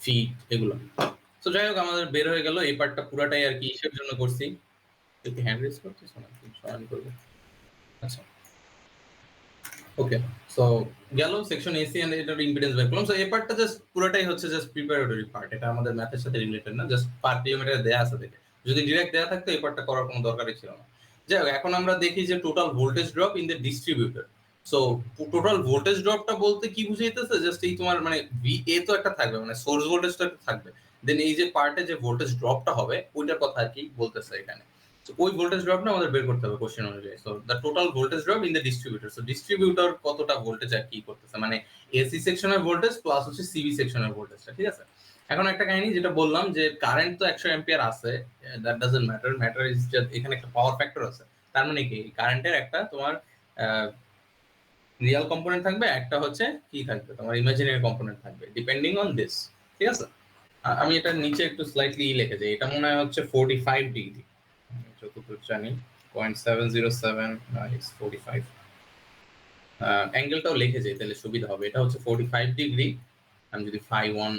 ফিট, এগুলো। তো যাই হোক আমাদের বের হয়ে গেল এই পার্টটা পুরাটাই আর কি কিসের জন্য করছি, একটু হ্যান্ড রেজ করতেছো না সরান করবে, আচ্ছা ওকে। সো গেল সেকশন এসি এন্ড এটার ইম্পিডেন্স বের করলাম। সো এই পার্টটা জাস্ট পুরোটাই হচ্ছে জাস্ট প্রিপারেটরি পার্ট, এটা আমাদের ম্যাথের সাথে রিলেটেড না, জাস্ট পার কিলোমিটার দেয়া আছে দেখে, যদি ডিরেক্ট দেয়া থাকতো এই পার্টটা করার কোনো দরকারই ছিল না। যাই হোক এখন আমরা দেখি যে total voltage drop in the distributor. So total voltage ড্রপটা বলতে কি বুঝাইতেছে, জাস্ট এই তোমার মানে VA তো একটা থাকবে, মানে সোর্স ভোল্টেজটা একটা থাকবে, দেন এই যে পার্টে যে ভোল্টেজ ড্রপটা হবে ওইটার কথা আর কি বলতেছে এখানে। So ওই ভোল্টেজ ড্রপটা আমাদের বের করতে হবে কোশ্চেন অনুযায়ী। So the total voltage drop in the distributor. So distributor কতটা ভোল্টেজ আর কি করতেছে, মানে এসি সেকশনের ভোল্টেজ প্লাস হচ্ছে সিবি সেকশনের ভোল্টেজটা, ঠিক আছে? এখন একটা কাহিনী যেটা বললাম যে কারেন্ট তো 100 অ্যাম্পিয়ার আছে, that doesn't matter, matter is যে এখানে একটা পাওয়ার ফ্যাক্টর আছে। তার মানে কি কারেন্টের একটা তোমার রিয়াল কম্পোনেন্ট থাকবে, একটা হচ্ছে কি থাকবে তোমার ইমাজিনারি কম্পোনেন্ট থাকবে, ডিপেন্ডিং অন দিস, ঠিক আছে? আমি এটা নিচে একটু স্লাইটলি লিখে যাই, এটা মনে হয় হচ্ছে 45 ডিগ্রি, যতদূর জানি 0.707 is 45, অ্যাঙ্গেলটাও লিখে যাই তাহলে সুবিধা হবে, এটা হচ্ছে 45 ডিগ্রি। আমি যদি ফাই 1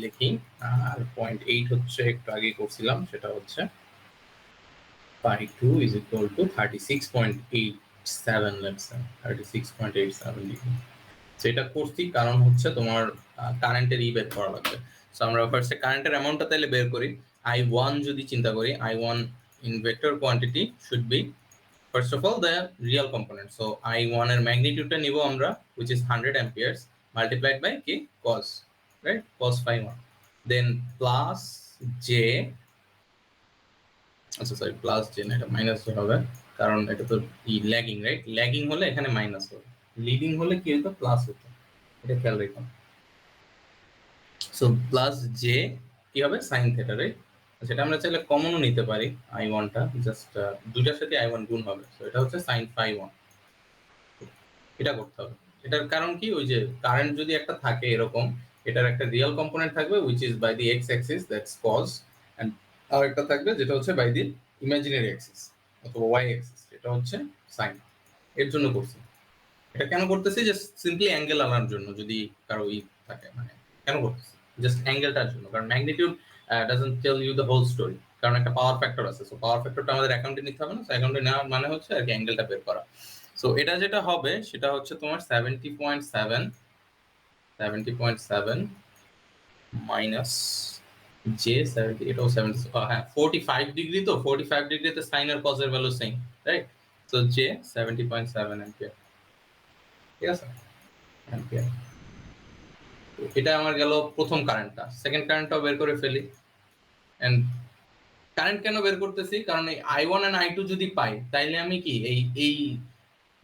লিখি, আর 0.8 হচ্ছে একটু আগে করছিলাম, সেটা হচ্ছে phi 2 is equal to 36.87, let's say 36.87 degree. সেটা করছি কারণ হচ্ছে তোমার কারেন্টের বের করা লাগবে। সো আমরা ফার্স্টে কারেন্টের অ্যামাউন্টটা তাহলে বের করি। I1 যদি চিন্তা করি, I1 in vector quantity should be first of all the real component. So I1 এর ম্যাগনিটিউডটা নিব আমরা, which is 100 amperes multiplied by কি cos, right? cos phi 1, then plus j, আচ্ছা সরি প্লাস j না, এটা মাইনাস j হবে, কারণ এটা তো ল্যাগিং, রাইট? ল্যাগিং হলে এখানে মাইনাস হবে, লিডিং হলে কি হতো প্লাস হতো, এটা খেয়াল রাখুন। সো প্লাস জে কি হবে সাইন থিটা, রাইট? সেটা আমরা চাইলে কমনও নিতে পারি, I1টা জাস্ট দুইটার সাথে I1 গুণ হবে, সো এটা হচ্ছে সাইন ফাই 1, এটা করতে হবে। এটার কারণ কি, ওই যে কারেন্ট যদি একটা থাকে এরকম, এটার একটা রিয়েল কম্পোনেন্ট থাকবে which is by the x axis, that's cos, and আর একটা থাকবে যেটা হচ্ছে by the imaginary axis অথবা y axis, এটা হচ্ছে সাইন। এর জন্য করছি, এটা কেন করতেছি, জাস্ট সিম্পলি অ্যাঙ্গেল আনার জন্য, যদি কারো থাকে, মানে কেন করতেছি জাস্ট অ্যাঙ্গেলটার জন্য, কারণ magnitude doesn't tell you the whole story, কারণ একটা পাওয়ার ফ্যাক্টর আছে। সো পাওয়ার ফ্যাক্টরটা আমাদের অ্যাকাউন্টে নিতে হবে না, সো অ্যাকাউন্টে নেওয়ার মানে হচ্ছে আর কি অ্যাঙ্গেলটা বের করা। সো এটা যেটা হবে সেটা হচ্ছে তোমার 70.7 মাইনাস জে 70, এটাও 70, হ্যাঁ 45 ডিগ্রি, তো 45 ডিগ্রিতে সাইন আর কজ এর value same, right? So J 70.7 ampere, ঠিক আছে? অ্যাম্পিয়ার। এটা আমার গেল প্রথম কারেন্টটা। সেকেন্ড কারেন্টটাও বের করে ফেলি। এন্ড কারেন্ট কেন বের করতেছি, কারণ এই I1 এন্ড I2 যদি পাই তাইলে আমি কি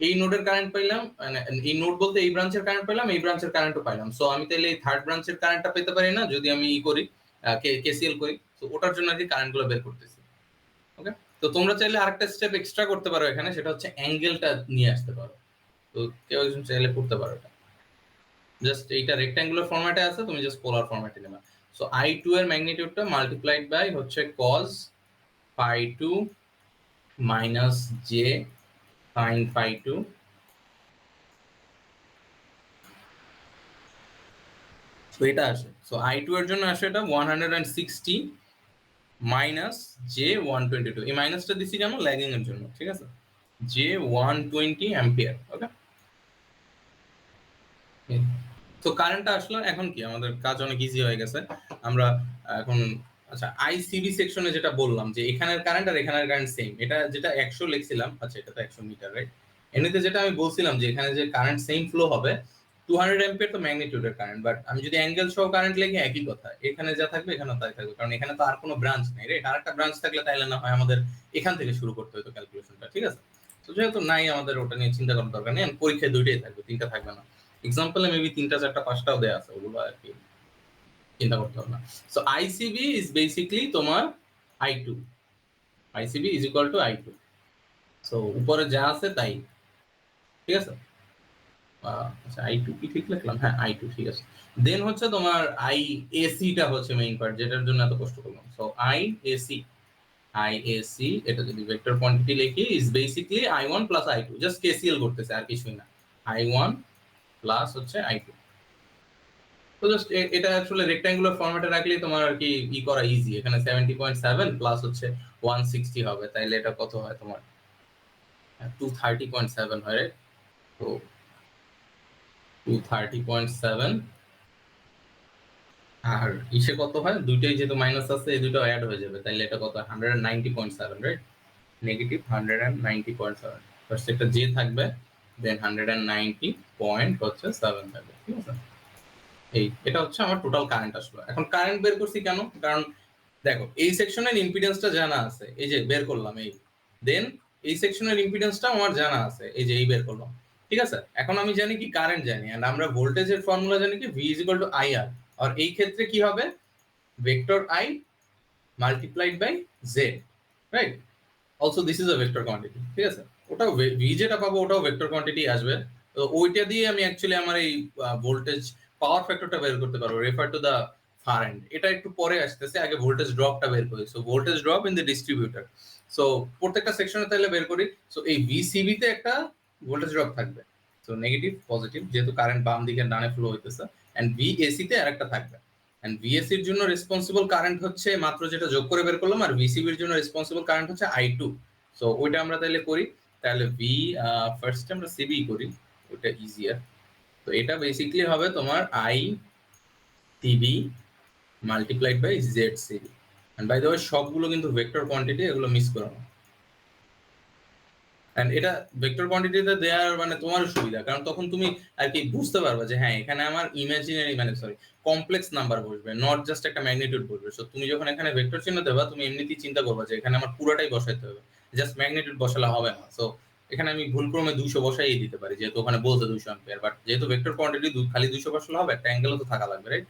এই নোডের কারেন্ট পাইলাম, মানে এই নোড বলতে এই ব্রাঞ্চের কারেন্ট পাইলাম, এই ব্রাঞ্চের কারেন্টও পাইলাম। সো আমি তাইলে এই থার্ড ব্রাঞ্চের কারেন্টটা পেতে পারি না যদি আমি করি কেসিএল করি। সো ওটার জন্য আর কি কারেন্টগুলো বের করতেছি। ওকে, তো তোমরা চাইলে আরেকটা স্টেপ এক্সট্রা করতে পারো এখানে, সেটা হচ্ছে অ্যাঙ্গেলটা নিয়ে আসতে পারো। তো কেউ একজন চাইলে করতে পারো এটা, জাস্ট এইটা রেক্ট্যাঙ্গুলার ফরম্যাটে আছে, তুমি জাস্ট পোলার ফরম্যাটে নেবা। সো I2 এর ম্যাগনিটিউডটা মাল্টিপ্লাইড বাই হচ্ছে cos phi 2 minus j sin phi 2, so এটা আসে। সো I2 এর জন্য আসে এটা 160 মাইনাস j 122, এই মাইনাসটা দিছি কেন, ল্যাগিং এর জন্য, ঠিক আছে? j 120 ampere. ওকে, তো কারেন্টটা আসলো, এখন কি আমাদের কাজ অনেক ইজি হয়ে গেছে। আমরা এখন আচ্ছা আইসিবি সেকশনে যেটা বললাম যে এখানের কারেন্ট আর এখানের কারেন্ট সেম, এটা যেটা 100 লিখছিলাম, আচ্ছা এটা তো 100 মিটার, রাইট? এমনিতে যেটা আমি বলছিলাম যে এখানে যে কারেন্ট সেম ফ্লো হবে, 200 অ্যাম্পিয়ার তো ম্যাগনিটিউডের কারেন্ট, বাট আমি যদি অ্যাঙ্গেল সহ কারেন্ট লিখি একই কথা, এখানে যা থাকবে এখানেও তাই থাকবে, কারণ এখানে তো আর কোনো ব্রাঞ্চ নেই রাইট। আর একটা ব্রাঞ্চ থাকলে তাইলে না হয় আমাদের এখান থেকে শুরু করতে হতো ক্যালকুলেশনটা, ঠিক আছে। তো যেহেতু নাই আমাদের ওটা নিয়ে চিন্তা করার দরকার নেই, পরীক্ষায় দুইটাই থাকবে, তিনটা থাকবে না। এক্সাম্পলে মেবি 3টা 4টা 5টাও দেয়া আছে, ওগুলো আর কি চিন্তা করতে হবে না। সো আইসিবি ইজ বেসিক্যালি তোমার I2, ICB is equal two I2। So উপরে যা আছে তাই, ঠিক আছে। আচ্ছা I2 কি ঠিক লিখলাম? হ্যাঁ I2 ঠিক আছে। দেন হচ্ছে তোমার IAC-টা হচ্ছে মেইন পার্ট, যেটার জন্য এত কষ্ট করলাম। সো IAC এটা যদি ভেক্টর কোয়ান্টিটি লিখি is basically I1 plus I2, just KCL করতেছে আর কিছুই না। I1 প্লাস হচ্ছে I2। তো জাস্ট এটা আসলে রেক্ট্যাঙ্গুলার ফরম্যাটে রাখলেই তোমার আর কি করা ইজি। এখানে 70.7 প্লাস হচ্ছে 160 হবে, তাইলে এটা কত হয় তোমার 230.7 হয়। তো 230.7 আর ইসে কত হয়, দুইটাই যেহেতু মাইনাস আছে এই দুটো অ্যাড হয়ে যাবে, তাইলে এটা কত হয় 190.7 রাইট, নেগেটিভ 190.7। ফার্স্ট একটা জে থাকবে, দেন 190.7 থাকবে, ঠিক আছে। এটা হচ্ছে আমার টোটাল কারেন্ট আসলো। এখন কারেন্ট বের করছি কেন? কারণ দেখো এই সেকশনের ইম্পিডেন্সটা জানা আছে, এই যে বের করলাম এই, দেন এই সেকশনের ইম্পিডেন্সটা আমার জানা আছে, এই যে এই বের করলাম, ঠিক আছে। এখন আমি জানি কি কারেন্ট জানি, এন্ড আমরা ভোল্টেজের ফর্মুলা জানি কি V = IR, আর এই ক্ষেত্রে কি হবে vector I multiplied by Z, right. Also this is a vector quantity, ঠিক আছে। ওটাও V যেটা পাবো ওটাও ভেক্টর কোয়ান্টিটি আসবে। তো ওইটা দিয়ে আমি অ্যাকচুয়ালি আমার এই ভোল্টেজ পাওয়ার ফ্যাক্টরটা বের করতে পারবো, refer to the far end. এটা একটু পরে আসতেছে, আগে ভোল্টেজ ড্রপটা বের করি। So voltage drop in the distributor, so প্রত্যেকটা সেকশনে তাহলে বের করি। সো এই VCB তে একটা ভোল্টেজ ড্রপ থাকবে, সো নেগেটিভ পজিটিভ, যেহেতু কারেন্ট বাম দিকে ডানে ফ্লো হইতেছে, এন্ড VAC তে আরেকটা থাকবে। এন্ড VAC এর জন্য রেসপন্সিবল কারেন্ট হচ্ছে মাত্র যেটা যোগ করে বের করলাম, আর VCB এর জন্য রেসপন্সিবল কারেন্ট হচ্ছে I2। সো ওইটা আমরা তাহলে করি, তাহলে ফার্স্ট আমরা CB করি, ওইটা ইজিয়ার। তো এটা বেসিক্যালি হবে তোমার ICB multiplied by ZCB। And by the way সবগুলো কিন্তু ভেক্টর কোয়ান্টিটি, এগুলো মিস করো না। এন্ড এটা ভেক্টর কোয়ান্টিটিতে দেওয়ার মানে তোমার সুবিধা, কারণ তখন তুমি আর কি বুঝতে পারবে যে হ্যাঁ এখানে আমার ইমাজিনারি মানে কমপ্লেক্স নাম্বার বসবে, নট জাস্ট একটা ম্যাগনিটিউড বসবে। সো তুমি যখন এখানে ভেক্টর চিহ্ন দেবা, তুমি এমনিতেই চিন্তা করবে যে এখানে আমার পুরোটাই বসাইতে হবে, জাস্ট ম্যাগনিটিউড বসালে হবে না। সো এখানে আমি ভুলক্রমে 200 বসাই দিতে পারি, যেহেতু ওখানে বলছে 200 অ্যাম্পিয়ার, বাট যেহেতু ভেক্টর কোয়ান্টিটি খালি 200 বসালে হবে, একটা অ্যাঙ্গেলও তো থাকা লাগবে রাইট।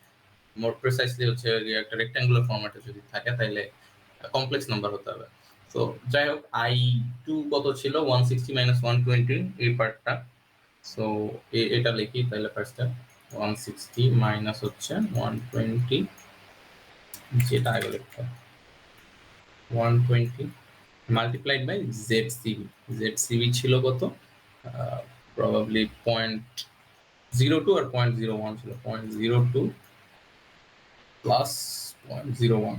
মোর প্রিসাইসলি হচ্ছে একটা রেক্ট্যাঙ্গুলার ফরম্যাটে যদি থাকে তাহলে কমপ্লেক্স নাম্বার হতে হবে। তো যাই হোক I2 কত ছিল 160 - 120 এই পার্টটা। সো এটা লিখি তাহলে ফার্স্টে 160 মাইনাস হচ্ছে 120, যেটা আগে লিখতে 120 মাল্টিপ্লাইড বাই ZCB ছিল কত, প্রবাবলি 0.02 আর 0.01 ছিল, 0.02 প্লাস 0.01।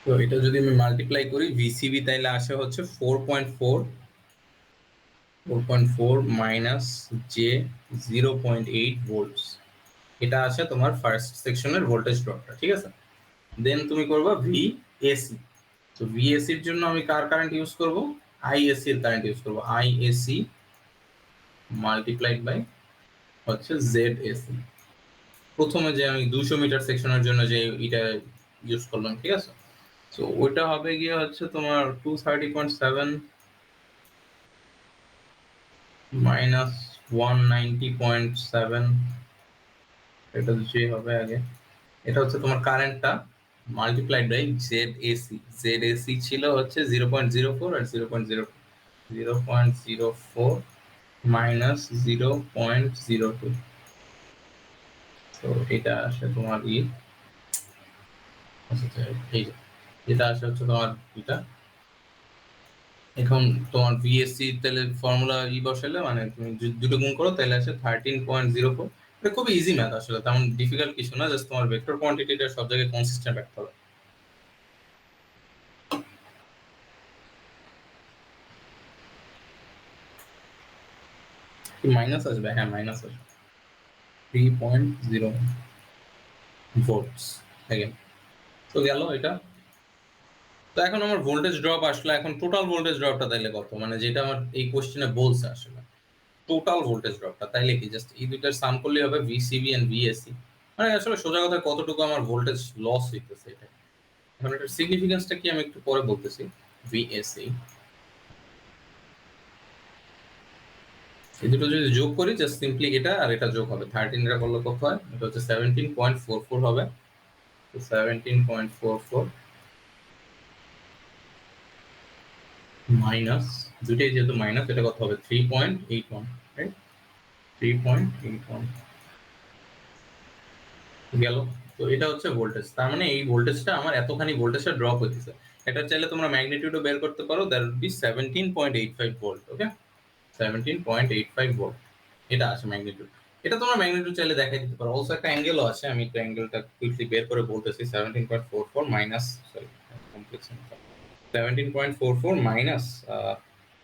তো এটা যদি আমি মাল্টিপ্লাই করি VCB তাইলে আসে হচ্ছে 4.4 মাইনাস যে 0.8 ভোল্টস। এটা আছে তোমার ফার্স্ট সেকশনের ভোল্টেজ ড্রপটা, ঠিক আছে। দেন তুমি করবা VAC। তো VAC এর জন্য আমি কার কারেন্ট ইউজ করব, IAC এর কারেন্ট ইউজ করব, IAC মাল্টিপ্লাইড বাই হচ্ছে ZAC। প্রথমে যে আমি 200 মিটার সেকশনের জন্য যে এটা ইউজ করলাম, ঠিক আছে। তো ওইটা হবে গিয়ে হচ্ছে তোমার 230.7 মাইনাস 190.7, এটা যে হবে আগে, এটা হচ্ছে তোমার কারেন্টটা মাল্টিপ্লাইড বাই ZAC ছিল হচ্ছে 0.04 আর 0.04 মাইনাস 0.02। তো এটা আসে তোমার এই যেটা আসে হচ্ছে তোমার এটা। এখন তোমার VAC তাহলে ফর্মুলা বসালে মানে তুমি দুটো গুণ করো তাহলে আসে 13.04। এটা খুব ইজি ম্যাথ আসলে, তেমন ডিফিকাল্ট কিছু না, জাস্ট তোমার ভেক্টর কোয়ান্টিটিটা সব জায়গায় কনসিস্টেন্ট রাখতে হবে। কি মাইনাস আসবে? হ্যাঁ মাইনাস আসবে 3.01 ভোল্টস अगेन। তো গেল এটা। তো এখন আমার ভোল্টেজ ড্রপ আসলো, এখন টোটাল ভোল্টেজ ড্রপটা তাইলে কত, মানে যেটা আমার এই কোশ্চেনে বলছে আসলে টোটাল ভোল্টেজ ড্রপটা, তাইলে কি জাস্ট এই দুইটার সাম করলেই হবে ভিসিবি এন্ড ভিএসসি। মানে আসলে সোজা কথা কতটুকু আমার ভোল্টেজ লস হইতেছে এটা। এখন এটার সিগনিফিকেন্সটা কি আমি একটু পরে বলতেছি। ভিএসসি এই দুটো যদি যোগ করি জাস্ট সিম্পলি এটা আর এটা যোগ হবে, 13 এটা করলে কত হয়, এটা হচ্ছে 17.44 হবে। তো 17.44 মাইনাস, দুইটাই যেহেতু মাইনাস, এটা কত হবে 3.81, রাইট? 3.81 গেল। তো এটা হচ্ছে ভোল্টেজ, তার মানে এই ভোল্টেজটা আমার এতখানি ভোল্টেজটা ড্রপ হইতেছে। এটা চাইলে তোমরা ম্যাগনিটিউডও বের করতে পারো, that will be 17.85 volt. Okay, 17.85 volt এটা আছে ম্যাগনিটিউড। এটা তোমরা ম্যাগনিটিউড চাইলে দেখাই দিতে পারো। অলসো একটা অ্যাঙ্গেলও আছে, আমি তো অ্যাঙ্গেলটা কুইকলি বের করে বলতেছি। 17.44 মাইনাস, সরি কমপ্লেক্স, 17.44 মাইনাস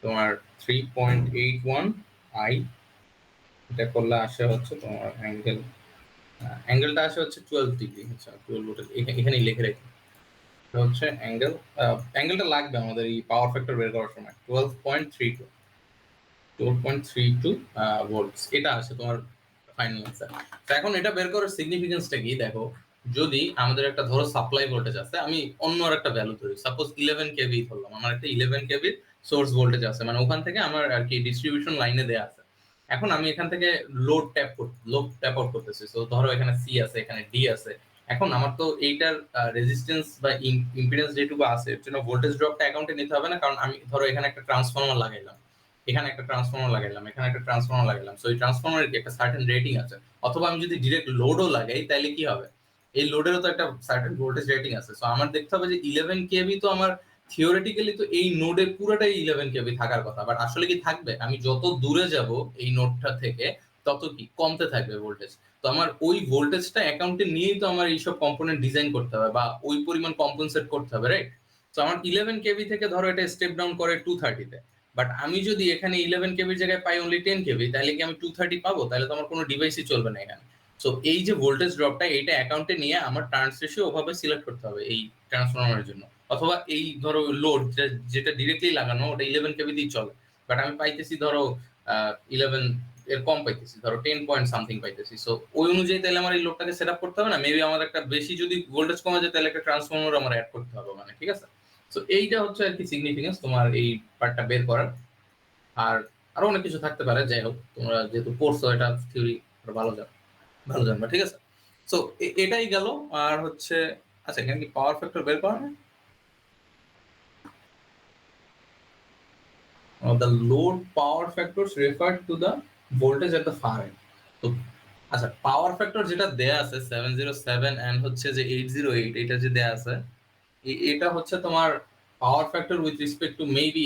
তোমার 3.81 আই, এটা করলে আসে হচ্ছে তোমার অ্যাঙ্গেলটা আসে হচ্ছে 12 ডিগ্রি। আচ্ছা 12 ওটা এখানেই লিখে রাখি। এটা হচ্ছে অ্যাঙ্গেলটা লাগবে আমাদের এই পাওয়ার ফ্যাক্টর বের করার সময় 12.32 ভোল্টস, এটা আছে তোমার ফাইনাল অ্যান্সার। তো এখন এটা বের করার সিগনিফিকেন্সটা কি দেখো, যদি আমাদের একটা ধরো সাপ্লাই ভোল্টেজ আছে, আমি অন্য একটা ভ্যালু ধরি, সাপোজ 11 কেভি ধরলাম, আমার একটা 11 কেভি সোর্স ভোল্টেজ আছে, মানে ওখান থেকে আমার আর কি ডিস্ট্রিবিউশন লাইনে দেয়া আছে। এখন আমি এখান থেকে লোড ট্যাপ আউট করতেছি। তো ধরো এখানে সি আছে, এখানে ডি আছে। এখন আমার তো এইটার রেজিস্ট্যান্স বা ইম্পিডেন্স যেটুকু আছে এর জন্য ভোল্টেজ ড্রপটা অ্যাকাউন্টে নিতে হবে না, কারণ আমি ধরো এখানে একটা ট্রান্সফর্মার লাগাইলাম, এখানে একটা ট্রান্সফর্মার লাগাইলাম, এখানে একটা ট্রান্সফর্মার লাগাইলাম। সো এই ট্রান্সফর্মারের কি একটা সার্টেন রেটিং আছে। অথবা আমি যদি ডিরেক্ট লোডও লাগাই তাহলে কি হবে, এই লোডেরও তো একটা সার্টেন ভোল্টেজ রেটিং আছে। সো আমার দেখতে হবে যে 11 কেভি তো আমার থিওরিটিক্যালি তো এই নোডে পুরোটাই 11 কেভি থাকার কথা, বাট আসলে কি থাকবে? আমি যত দূরে যাব এই নোডটা থেকে তত কি কমতে থাকবে ভোল্টেজ। তো আমার ওই ভোল্টেজটা অ্যাকাউন্টে নিয়েই তো আমার এইসব কম্পোনেন্ট ডিজাইন করতে হবে বা ওই পরিমাণ কম্পেনসেট করতে হবে, রাইট? তো আমার 11 কেভি থেকে ধরো এটা স্টেপ ডাউন করে 230-তে, বাট আমি যদি এখানে 11 কেবির জায়গায় পাই অনলি 10 কেবি, তাহলে কি আমি 230 পাবো? তাহলে তো আমার কোনো ডিভাইসই চলবে না এখানে। সো এই যে ভোল্টেজ ড্রপটা, এটা অ্যাকাউন্টে নিয়ে আমার ট্রান্স রেশিও ওভাবে সিলেক্ট করতে হবে এই ট্রান্সফরমারের জন্য। অথবা এই ধরো লোড যেটা ডিরেক্টলি লাগানো ওটা 11 কেবি দিয়ে চলে, বাট আমি পাইতেছি ধরো 11 এর কম পাইতেছি, ধরো 10 পয়েন্ট সামথিং পাইতেছি। সো ওই অনুযায়ী তাহলে আমার এই লোডটাকে সেট আপ করতে হবে না, মেবি আমার একটা বেশি যদি ভোল্টেজ কমে যায় তাহলে একটা ট্রান্সফরমার আমার অ্যাড করতে হবে, মানে ঠিক আছে। সো এইটা হচ্ছে আর কি সিগনিফিকেন্স তোমার এই পার্টটা বের করার। আর আরো অনেক কিছু থাকতে পারে, যাই হোক তোমরা যেহেতু পড়ছো এটা থিওরি ভালো জানবা, ঠিক আছে। সো এটাই গেল। আর হচ্ছে আচ্ছা এখানে কি পাওয়ার ফ্যাক্টর বের করা না? The load power factors refer to the voltage at the far end. তো আচ্ছা পাওয়ার ফ্যাক্টর যেটা দেয়া আছে 707 এন্ড হচ্ছে যে 808, এটা যে দেয়া আছে এটা হচ্ছে তোমার power factor with respect to maybe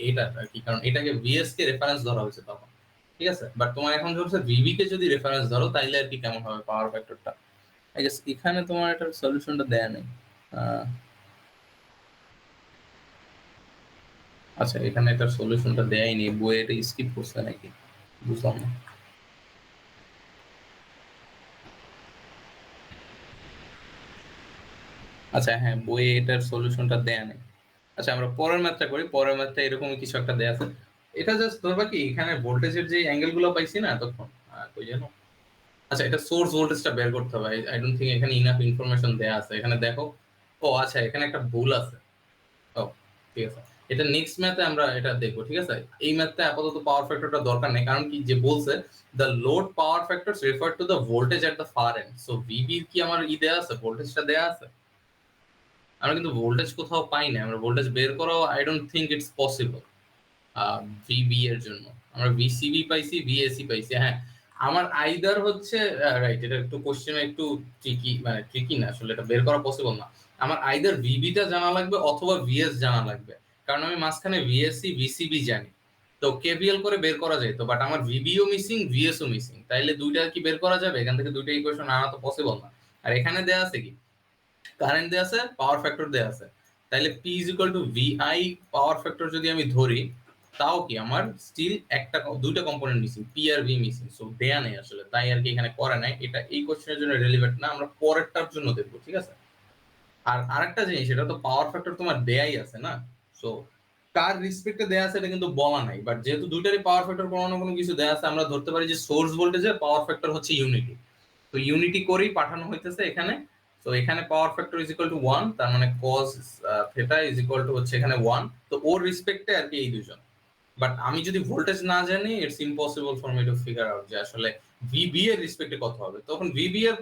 এটা আর কি, কারণ এটাকে ভিএস কে রেফারেন্স ধরা হয়েছে তখন, ঠিক আছে। বাট তোমার এখন হচ্ছে ভিবি কে যদি রেফারেন্স ধরো তাইলে আর কি কেমন হবে পাওয়ার ফ্যাক্টরটা। আই গেস এখানে তোমার এটার সলিউশনটা দেয়া নেই। আচ্ছা এখানে এটার সলিউশনটা দেয়াই নেই, বইয়ে এটা স্কিপ করছে নাকি বুঝলাম না। আচ্ছা হ্যাঁ, বইয়ে এটার সলিউশনটা দেয়া নেই। আচ্ছা আমরা পরের ম্যাথটা করি, পরের ম্যাথটা এরকমই কিছু একটা দেয়া আছে। এটা জাস্ট ধরবা কি এখানে ভোল্টেজের যে অ্যাঙ্গেল গুলো পাইছি না তখন, কই যেন, আচ্ছা এটা সোর্স ভোল্টেজটা বের করতে হবে। আই ডোন্ট থিঙ্ক এখানে ইনাফ ইনফরমেশন দেয়া আছে, এখানে দেখো। ও আচ্ছা এখানে একটা ভুল আছে। ও ঠিক আছে, এটা নেক্সট ম্যাথে আমরা এটা দেখবো, ঠিক আছে। এই ম্যাথে আপাতত পাওয়ার ফ্যাক্টরটা দরকার নেই, কারণ কি যে বলছে the load power factors refer to the voltage at the far end. So VB কি আমার দেয়া আছে, ভোল্টেজটা দেয়া আছে। আমরা কিন্তু ভোল্টেজ কোথাও পাই না, আমরা ভোল্টেজ বের করাও I don't think it's possible VB এর জন্য। আমরা ভিসিবি পাইছি, ভিএসি পাইছি, হ্যাঁ। আমার আইদার হচ্ছে রাইট, এটা একটু কোশ্চেনে একটু ট্রিকি, মানে ট্রিকি না আসলে, এটা বের করা পসিবল না। আমার আইদার ভিবিটা জানা লাগবে অথবা ভিএস জানা লাগবে, কারণ আমি মাঝখানে ভিএসসি ভিসিবি জানি। তো কেভিএল করে বের করা যেত, বাট আমার ভিবিও মিসিং ভিএসও মিসিং, তাইলে দুইটা কি বের করা যাবে? এখান থেকে দুইটা ইকুয়েশন আনা তো পসিবল না। আর এখানে দেয়া আছে কি, কারেন্ট দেয়া আছে, পাওয়ার ফ্যাক্টর দেয়া আছে। তাইলে P is equal to VI power factor যদি আমি ধরি, তাও কি আমার স্টিল দুইটা কম্পোনেন্ট মিসিং, পি আর ভি মিসিং। সো দেয়া নেই আসলে, তাই আর কি এখানে করে নাই। এটা এই কোশ্চেনের জন্য রেলিভেন্ট না, আমরা পরেরটার জন্য দেখবো, ঠিক আছে। আর আরেকটা জিনিস, এটা তো পাওয়ার ফ্যাক্টর তোমার দেয়াই আছে না। সো কার রেসপেক্টে দেয়া আছে এটা কিন্তু বলা নাই, বাট যেহেতু দুইটারই পাওয়ার ফ্যাক্টর কোনো না কোনো কিছু দেয়া আছে, আমরা ধরতে পারি যে সোর্স ভোল্টেজের পাওয়ার ফ্যাক্টর হচ্ছে ইউনিটি। তো ইউনিটি করেই পাঠানো হইতেছে এখানে। তো এখানে power factor is equal two 1, তার মানে cos theta is equal to হচ্ছে এখানে 1। তো ওর রেসপেক্টে আর কি এই দুজন। বাট আমি যদি ভোল্টেজ না জানি, it's impossible for me to figure out যে আসলে ভিবি এর রেসপেক্টে কত হবে। তখন ভিবি এর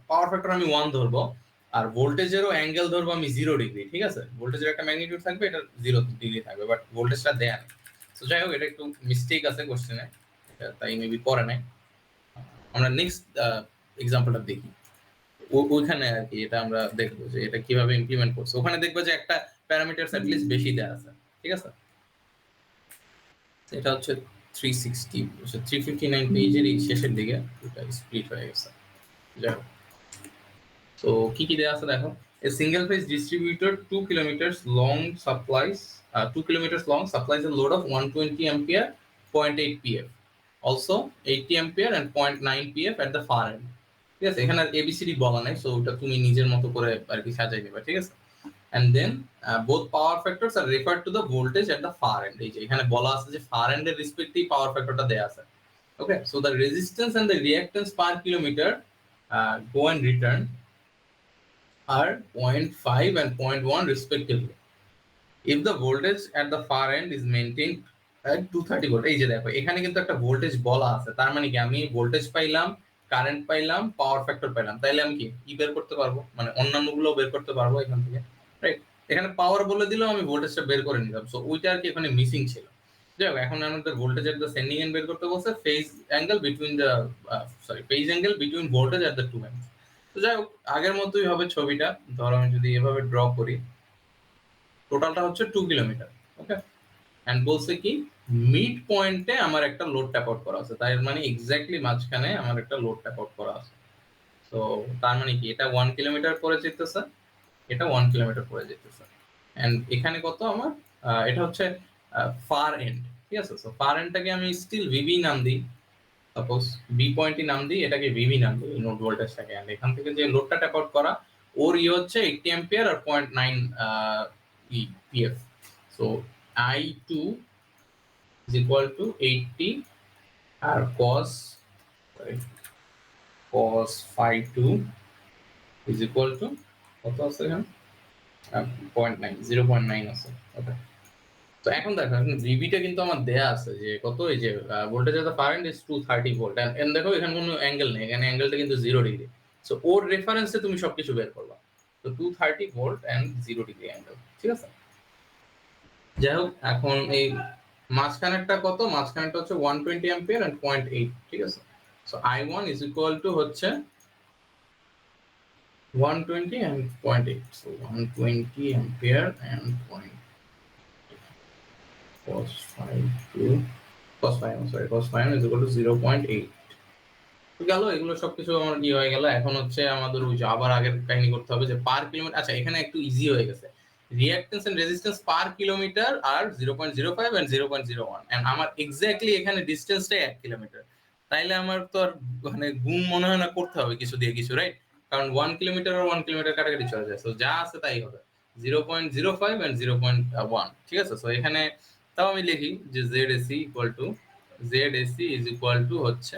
পাওয়ার ফ্যাক্টর আমি 1 ধরবো, আর ভোল্টেজেরও অ্যাঙ্গেল ধরবো আমি 0 ডিগ্রি। ঠিক আছে, ভোল্টেজের একটা ম্যাগনিটিউড থাকবে, এটা 0 ডিগ্রি থাকবে, বাট ভোল্টেজটা দেয়া নেই। তো যাই হোক, এটা একটু মিস্টেক আছে কোশ্চেনে, তাই মেবি পরে নাই। আমরা নেক্সট এক্সাম্পলটা দেখি। ওইখানে আর কি এটা আমরা দেখবো যে এটা কিভাবে ইমপ্লিমেন্ট করছে। ওখানে দেখবো যে একটা প্যারামিটারস অ্যাট লিস্ট বেশি দেয়া আছে। ঠিক আছে, এটা হচ্ছে 360 359 পেজের এই শেষের দিকে এটা স্প্লিট হয়ে গেছে। যাই হোক, তো কি কি দেয়া আছে দেখো। A single phase distributor 2 kilometers long supplies 2 kilometers long supplies a load of 120 ampere 0.8 pf, also 80 ampere and 0.9 pf at the far end। ঠিক আছে, এখানে আর ABCD বলা নাই, সো ওটা তুমি নিজের মতো করে আর কি সাজাই নেবা। ঠিক আছে, and then both power factors are referred to the voltage at the far end। এই যে এখানে বলা আছে যে far end এর রেসপেক্টিভ পাওয়ার ফ্যাক্টরটা দেয়া আছে। Okay, so the resistance and the reactance per kilometer go and return are 0.5 and 0.1 respectively. If the voltage at the far end is maintained at 230 volt। এই যে দেখো এখানে কিন্তু একটা ভোল্টেজ বলা আছে, তার মানে কি আমি ভোল্টেজ পাইলাম, কারেন্ট পাইলাম, পাওয়ার ফ্যাক্টর পাইলাম, তাইলে আমি কি বের করতে পারবো, মানে অন্যান্যগুলো বের করতে পারবো এখান থেকে, রাইট। এখানে পাওয়ার বলে দিলেও আমি ভোল্টেজটা বের করে নিলাম, সো ওইটা আর কি এখানে মিসিং ছিল। যাই হোক, এখন আমাদের voltage at the sending end বের করতে বলছে, phase angle between the phase angle between voltage at the two ends. তো যাই হোক, আগের মতোই হবে ছবিটা। ধরো আমি যদি এভাবে ড্র করি, টোটালটা হচ্ছে 2 কিলোমিটার। ওকে, এন্ড বলছে কি মিড পয়েন্টে আমার একটা লোড ট্যাপ আউট করা আছে, তাই মানে এক্স্যাক্টলি মাঝখানে আমার একটা লোড ট্যাপ আউট করা আছে। তো তার মানে কি এটা 1 কিলোমিটার পরে যেতেছে, এটা 1 কিলোমিটার পরে যেতেছে, এন্ড এখানে কত আমার এটা হচ্ছে ফার এন্ড। ঠিক আছে, সো ফার এন্ডটাকে আমি স্টিল ভিভি নাম দিই, সাপোজ বি পয়েন্টই নাম দিই, এটাকে ভিভি নাম দিই নোড ভোল্টেজটাকে। এন্ড এখান থেকে যে লোডটা ট্যাপ আউট করা, ওর হচ্ছে 80 অ্যাম্পিয়ার আর 0.9 PF. So I2 is equal to 80 আর cos phi 2 is equal to কত আছে এখানে 0.9 0.9 আছে। ওকে, তো এখন দেখো এখন ভিবিটা কিন্তু আমার দেয়া আছে যে কত, এই যে voltage of the current is 230 volt, and দেখো এখানে কোনো অ্যাঙ্গেল নেই, এখানে অ্যাঙ্গেলটা কিন্তু 0 ডিগ্রি। সো ওর রেফারেন্সে তুমি সবকিছু বের করবা। তো 230 ভোল্ট এন্ড 0 ডিগ্রি অ্যাঙ্গেল। ঠিক আছে, যাই হোক, এখন এই মাঝখানেরটা কত, মাঝখানেরটা হচ্ছে 120 অ্যাম্পিয়ার এন্ড 0.8। ঠিক আছে, so I1 is equal to হচ্ছে 120 and 0.8, so 120 ampere and 0.8 cos phi 2 cos phi cos phi is equal to 0.8 গেল। এগুলো সবকিছু আমার কি হয়ে গেল। এখন হচ্ছে আমাদের ওই যে আবার আগের কাহিনী করতে হবে যে পার কিলোমিটার। আচ্ছা, এখানে একটু ইজি হয়ে গেছে, reactance and resistance per kilometre আর 0.05 এন্ড 0.01, এন্ড আমার এক্স্যাক্টলি এখানে ডিসটেন্সটাই 1 কিলোমিটার। তাইলে আমার তো আর মানে গুণ মনে হয় না করতে হবে কিছু দিয়ে কিছু, রাইট? কারণ 1 কিলোমিটার আর 1 কিলোমিটার কাটাকাটি চলে যায়, সো যা আছে তাই হবে 0.05 এন্ড 0.1। ঠিক আছে, সো এখানে তাও আমি লিখি যে ZAC equal to ZAC is equal to হচ্ছে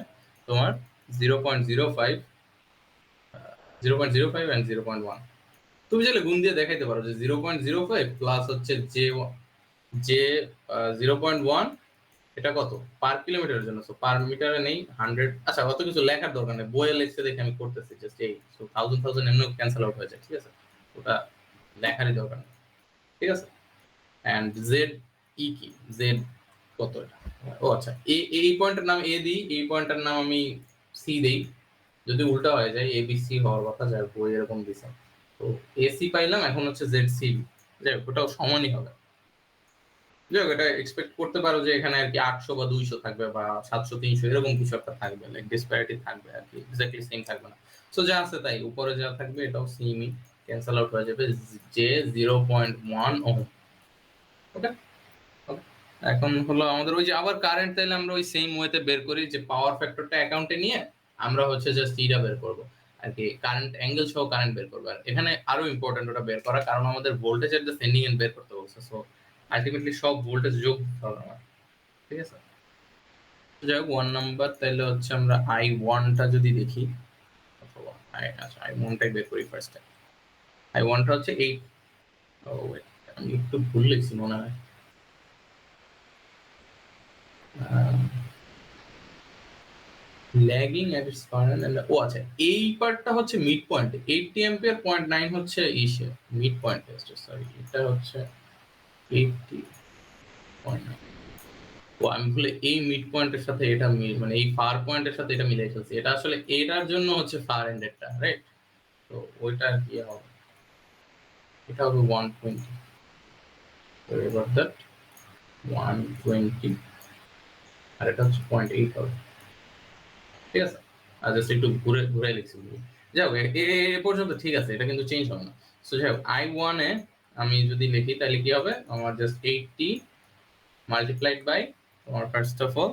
তোমার 0.05 0.05 and 0.1। তুমি চাইলে গুণ দিয়ে দেখাইতে পারো যে 0.05 প্লাস হচ্ছে যে 0.1, এটা কত পার কিলোমিটারের জন্য। সো পার মিটারে নেই 100। আচ্ছা, অত কিছু লেখার দরকার নেই, বইয়ে লেখছে দেখে আমি করতেছি জাস্ট এই। সো 1000 এমনি ক্যান্সেল আউট হয়ে যায়। ঠিক আছে, ওটা লেখারই দরকার নেই। ঠিক আছে, এন্ড জেড ই কি জেড কত এটা, ও আচ্ছা, এই পয়েন্টের নাম এ দিই, এই পয়েন্টের নাম আমি সি দেই, যদি উল্টা হয়ে যায় ABC হওয়ার কথা, যার বই এরকম দিছে। তো AC পাইলাম, এখন হচ্ছে ZC, যাই হোক ওটাও সমানই হবে। যাই হোক, এটা এক্সপেক্ট করতে পারো যে এখানে আর কি 800 বা 200 থাকবে বা 700 300 এরকম কিছু একটা থাকবে, লাইক ডিসপ্যারিটি থাকবে আর কি, এক্স্যাক্টলি সেম থাকবে না। সো যা আছে তাই, উপরে যা থাকবে এটাও সেমই, ক্যান্সেল আউট হয়ে যাবে, যে 0.1 ওহম। ওকে, এখন হলো আমাদের ওই যে আবার কারেন্ট, তাইলে আমরা ওই সেম ওয়েতে বের করি যে পাওয়ার ফ্যাক্টরটা অ্যাকাউন্টে নিয়ে আমরা হচ্ছে জাস্ট ইটা বের করবো আর কি, কারেন্ট অ্যাঙ্গেল সহ কারেন্ট বের করবো। আর এখানে আরো ইম্পর্টেন্ট ওটা বের করা, কারণ আমাদের ভোল্টেজ এর দ্য সেন্ডিং এন্ড বের করতে বলছে। সো আলটিমেটলি সব ভোল্টেজ যোগ হবে আমার, ঠিক আছে। যাই হোক 1 নাম্বার তাহলে হচ্ছে আমরা I1টা যদি দেখি, অথবা আচ্ছা I1টাই বের করি ফার্স্টে। I1টা হচ্ছে 8, আমি একটু ভুল লিখছি মনে হয়। Lagging at its current and ও আচ্ছা এই পার্টটা হচ্ছে মিড পয়েন্ট, 80 অ্যাম্পিয়ার 0.9 হচ্ছে ইসে মিড পয়েন্ট টেস্ট, সরি এটা হচ্ছে 80.9। ও আমি ভুলে এই মিড পয়েন্টের সাথে এটা মানে এই ফার পয়েন্টের সাথে এটা মিলাই ফেলছি, এটা আসলে এটার জন্য হচ্ছে ফার এন্ডেডটা, রাইট। তো ওইটা কি হবে, এটা হবে 120, তো এবার দ্যাট 120 আর এটা হচ্ছে 0.8 হবে, ঠিক আছে। আর জাস্ট একটু ঘুরে ঘুরে লিখছি, যাই হোক এ পর্যন্ত ঠিক আছে, এটা কিন্তু চেঞ্জ হবে না। সো যাই হোক I1 এ আমি যদি লিখি তাহলে কি হবে, আমার জাস্ট 80 মাল্টিপ্লাইড বাই তোমার ফার্স্ট অফ অল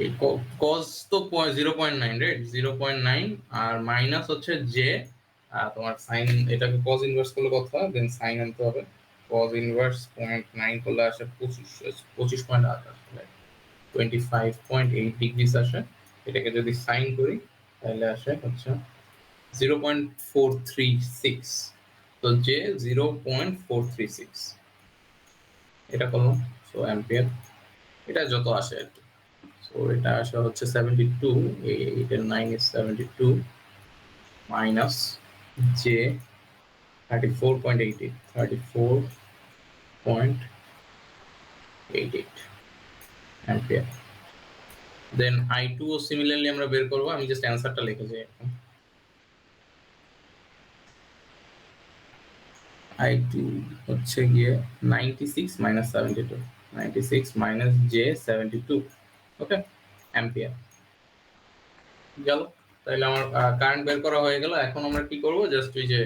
এই কজ তো 0.9, রাইট, 0.9 আর মাইনাস হচ্ছে যে তোমার সাইন, এটাকে কজ ইনভার্স করলে কত হয়, দেন সাইন আনতে হবে। কজ ইনভার্স 0.9 করলে আসে 25.8 আসলে 25.8 ডিগ্রিস আসে। এটাকে যদি সাইন করি তাহলে আসে হচ্ছে 0.436, তো যে 0.436 এটা করলাম। সো অ্যাম্পিয়ার এটা যত আসে আর কি। সো এটা আসে হচ্ছে 72, 8 এর 9 is 72 মাইনাস যে 34.88 34.88 অ্যাম্পিয়ার। দেন I2 ও সিমিলারলি আমরা বের করব, আমি জাস্ট অ্যানসারটা লিখেছি এখন। I2 হচ্ছে গিয়ে 96 মাইনাস 72, 96 মাইনাস যে 72, ওকে অ্যাম্পিয়ার গেল। তাহলে আমার কারেন্ট বের করা হয়ে গেল। এখন আমরা কি করব, জাস্ট ওই যে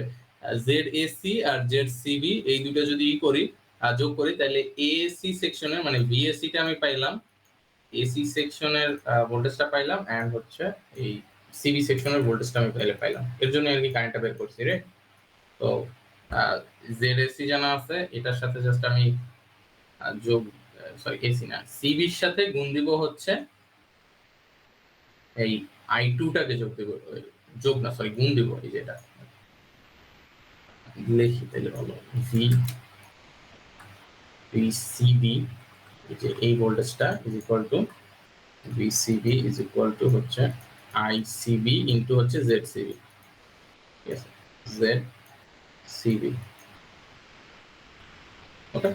ZAC আর ZCB এই দুটো যদি করি যোগ করি তাহলে AC সেকশনের মানে VAC টা আমি পাইলাম, AC সেকশনের ভোল্টেজটা পাইলাম, এন্ড হচ্ছে এই CB সেকশনের ভোল্টেজটা আমি পাইলাম, এর জন্য আর কি কারেন্টটা বের করছি রে। তো ZAC জানা আছে, এটার সাথে জাস্ট আমি যোগ, সরি AC না, CB এর সাথে গুণ দিব হচ্ছে এই I2 টাকে যোগ দেব, যোগ না সরি গুণ দেব, এই যেটা লিখি তাহলে হলো VCB, এই যে এই ভোল্টেজটা is equal to VCB is equal to হচ্ছে ICB ইনটু হচ্ছে ZCB, ঠিক আছে, ZCB, ওকে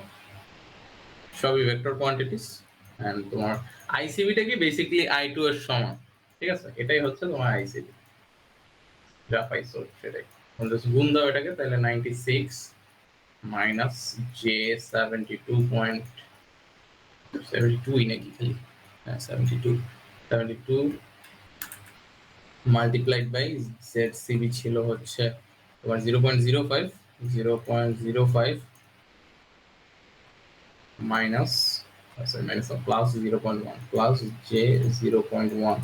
সবই ভেক্টর কোয়ান্টিটিস। এন্ড তোমার ICB টা কি বেসিক্যালি I2 এর সমান, ঠিক আছে, এটাই হচ্ছে তোমার ICB যা পাইছো সেটাই। জাস্ট গুণ দাও এটাকে, তাহলে 96 মাইনাস যে 72 নাকি খালি, হ্যাঁ 72 মাল্টিপ্লাইড বাই ZCB ছিল হচ্ছে তোমার 0.05 মাইনাস মাইনাস প্লাস 0.1 প্লাস যে 0.1,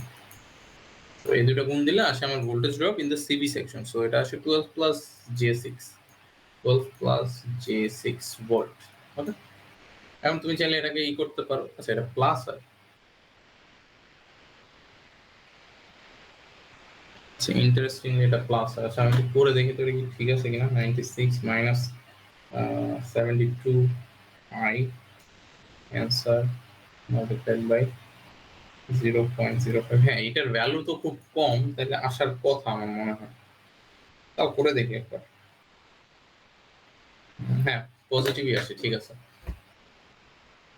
তো এই দুটো গুণ দিলে আসে আমার voltage drop in the CB section. So এটা আসে 12 প্লাস J6 ভোল্ট, ওকে। এখন তুমি চাইলে এটাকে ই করতে পারো, আচ্ছা এটা প্লাস হয়, আচ্ছা ইন্টারেস্টিং, এটা প্লাস হয়। আচ্ছা আমি করে দেখি তো কি ঠিক আছে কিনা। 96 minus 72 I answer multiplied by 0.05, হ্যাঁ এটার ভ্যালু তো খুব কম, তাহলে আসার কথা আমার মনে হয়, তাও করে দেখি একবার। হ্যাঁ পজিটিভই আসে, ঠিক আছে,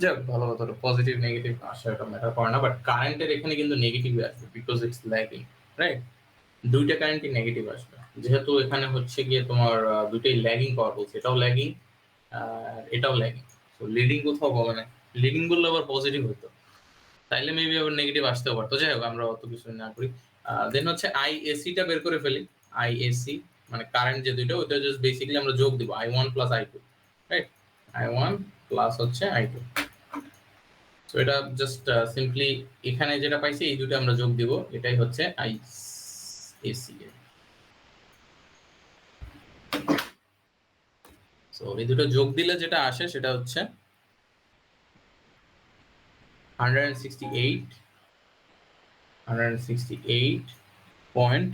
যাক ভালো কথা, পজিটিভ নেগেটিভ আসে এটা ম্যাটার করে না, বাট কারেন্টের এখানে কিন্তু নেগেটিভই আসবে বিকজ ইটস ল্যাগিং, রাইট। দুইটা কারেন্টই নেগেটিভ আসবে, যেহেতু এখানে হচ্ছে গিয়ে তোমার দুইটাই ল্যাগিং পাওয়ার বলছে, এটাও ল্যাগিং এটাও ল্যাগিং। তো লিডিং কোথাও বলে না, লিডিং বললে আবার পজিটিভ হতো, তাইলে মেবি আবার নেগেটিভ আসতেও পারতো। যাই হোক আমরা অত কিছু না করি। দেন হচ্ছে IAC টা বের করে ফেলি। IAC মানে কারেন্ট যে দুইটা, ওটা জাস্ট বেসিক্যালি আমরা যোগ দিব I1 plus I2, right, I1 plus হচ্ছে I2। সো এটা জাস্ট সিম্পলি এখানে যেটা পাইছি এই দুটো আমরা যোগ দিব, এটাই হচ্ছে IAC। এই দুটো যোগ দিলে যেটা আসে সেটা হচ্ছে 168 পয়েন্ট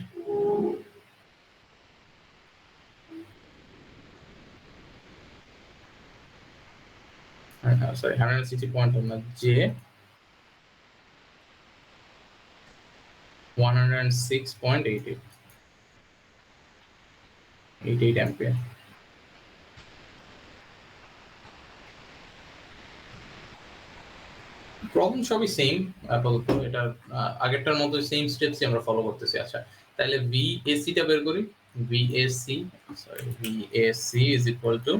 সরি 160 পয়েন্ট না, যে 106.88 অ্যাম্পিয়ার। প্রবলেম সবই সেম আপাতত, এটা আগেরটার মতো সেম স্টেপসই আমরা ফলো করতেছি। আচ্ছা তাহলে ভিএসসি টা বের করি। ভিএসসি ইজ ইকুয়াল টু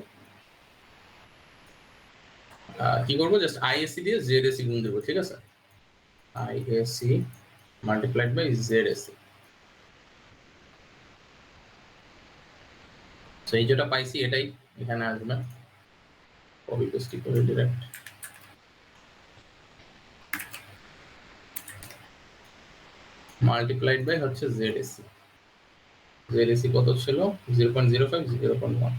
কি করবো, জাস্ট আইএসসি দিয়ে জেডএসসি গুণ দেবো, ঠিক আছে? ISC multiplied by ZSC. তো এই যেটা পাইছি এটাই এখানে আসবে, কপি পেস্ট করে ডিরেক্ট। মাল্টিপ্লাইড বাই হচ্ছে জেডএসসি। জেডএসসি কত ছিল? 0.05, 0.1,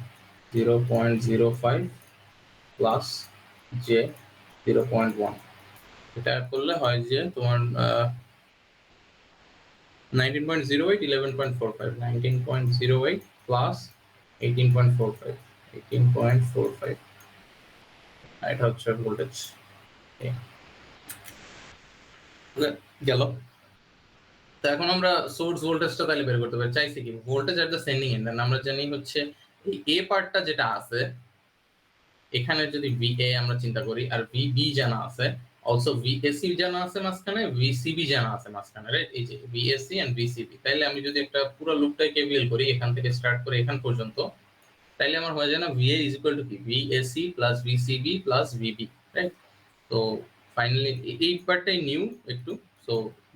0.05 প্লাস জে 0.1। এটা করলে হয় যে তোমার 19.08, 11.45, 19.08 প্লাস 18.45, 18.45, এটা হচ্ছে ভোল্টেজ গেল। তো এখন আমরা সোর্স ভোল্টেজটা তাহলে বের করতে পারি। চাইছি কি voltage at the sending end, আমরা জানি হচ্ছে এই এ পার্টটা যেটা আছে এখানে যদি ভিএ আমরা চিন্তা করি আর ভিবি জানা আছে, অলসো ভিএসসি জানা আছে মাঝখানে, ভিসিবি জানা আছে মাঝখানে, রাইট? এই যে ভিএসসি এন্ড ভিসিবি, তাইলে আমি যদি একটা পুরো লুপটাই কেভিএল করি এখান থেকে স্টার্ট করে এখান পর্যন্ত, তাইলে আমার হয়ে যায় না ভিএ ইজ ইকুয়াল টু কি VSC plus VCB plus VB, right? তো ফাইনালি এই পার্টটাই নিউ একটু। সো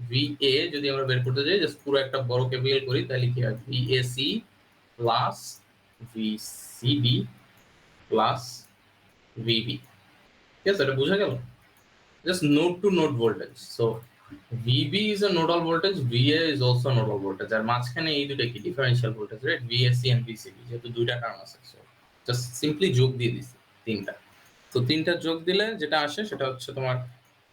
ভিএ যদি আমরা বের করতে যাই, জাস্ট পুরো একটা বড় কেভিএল করি, তাহলে কি হয় VSC plus VCB plus VB, ঠিক আছে? এটা বোঝা গেল? Just node to node voltage. So VB is a nodal voltage, VA is also nodal voltage. আর মাঝখানে এই দুটো কি differential voltage, right? VSC and VCB, যেহেতু দুইটা টার্ম আছে, সো জাস্ট সিম্পলি যোগ দিয়ে দিছি তিনটা। তো তিনটা যোগ দিলে যেটা আসে সেটা হচ্ছে তোমার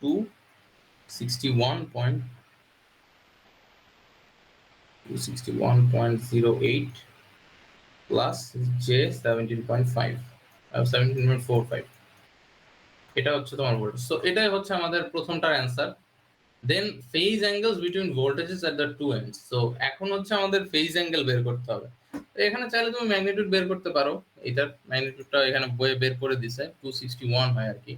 261.08 প্লাস জে 17.5, 17.45, এটা হচ্ছে তোমার ভোল্টেজ। সো এটাই হচ্ছে আমাদের প্রথমটার answer. Then phase angles between voltages at the two ends. So এখন হচ্ছে আমাদের ফেজ অ্যাঙ্গেল বের করতে হবে। তো এখানে চাইলে তুমি ম্যাগনিটিউড বের করতে পারো, এটার ম্যাগনিটিউডটা এখানে বইয়ে বের করে দিছে, 261 হয় আর কি।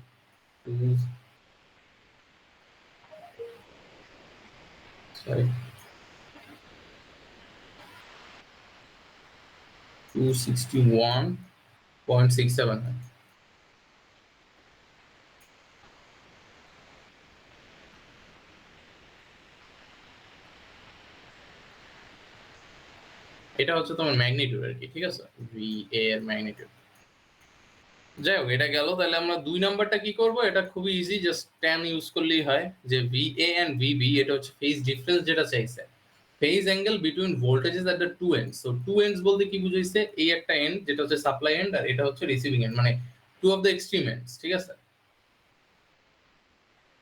সরি 261.67 হয়। এটা হচ্ছে তোমার ম্যাগনিটিউড আর কি, ঠিক আছে? ভি এ এর ম্যাগনিটিউড। যাই হোক এটা গেল। তাহলে আমরা 2 নাম্বারটা কি করব? এটা খুবই ইজি, জাস্ট tan ইউজ করলেই হয়। যে VA এন্ড VB এটা হচ্ছে ফেজ ডিফারেন্স যেটা চাইছে, phase angle between voltages at the two ends. So two ends বলতে কি বুঝাইছে? এই একটা এন্ড যেটা হচ্ছে সাপ্লাই এন্ড আর এটা হচ্ছে রিসিভিং এন্ড, মানে two of the extreme ends, ঠিক আছে?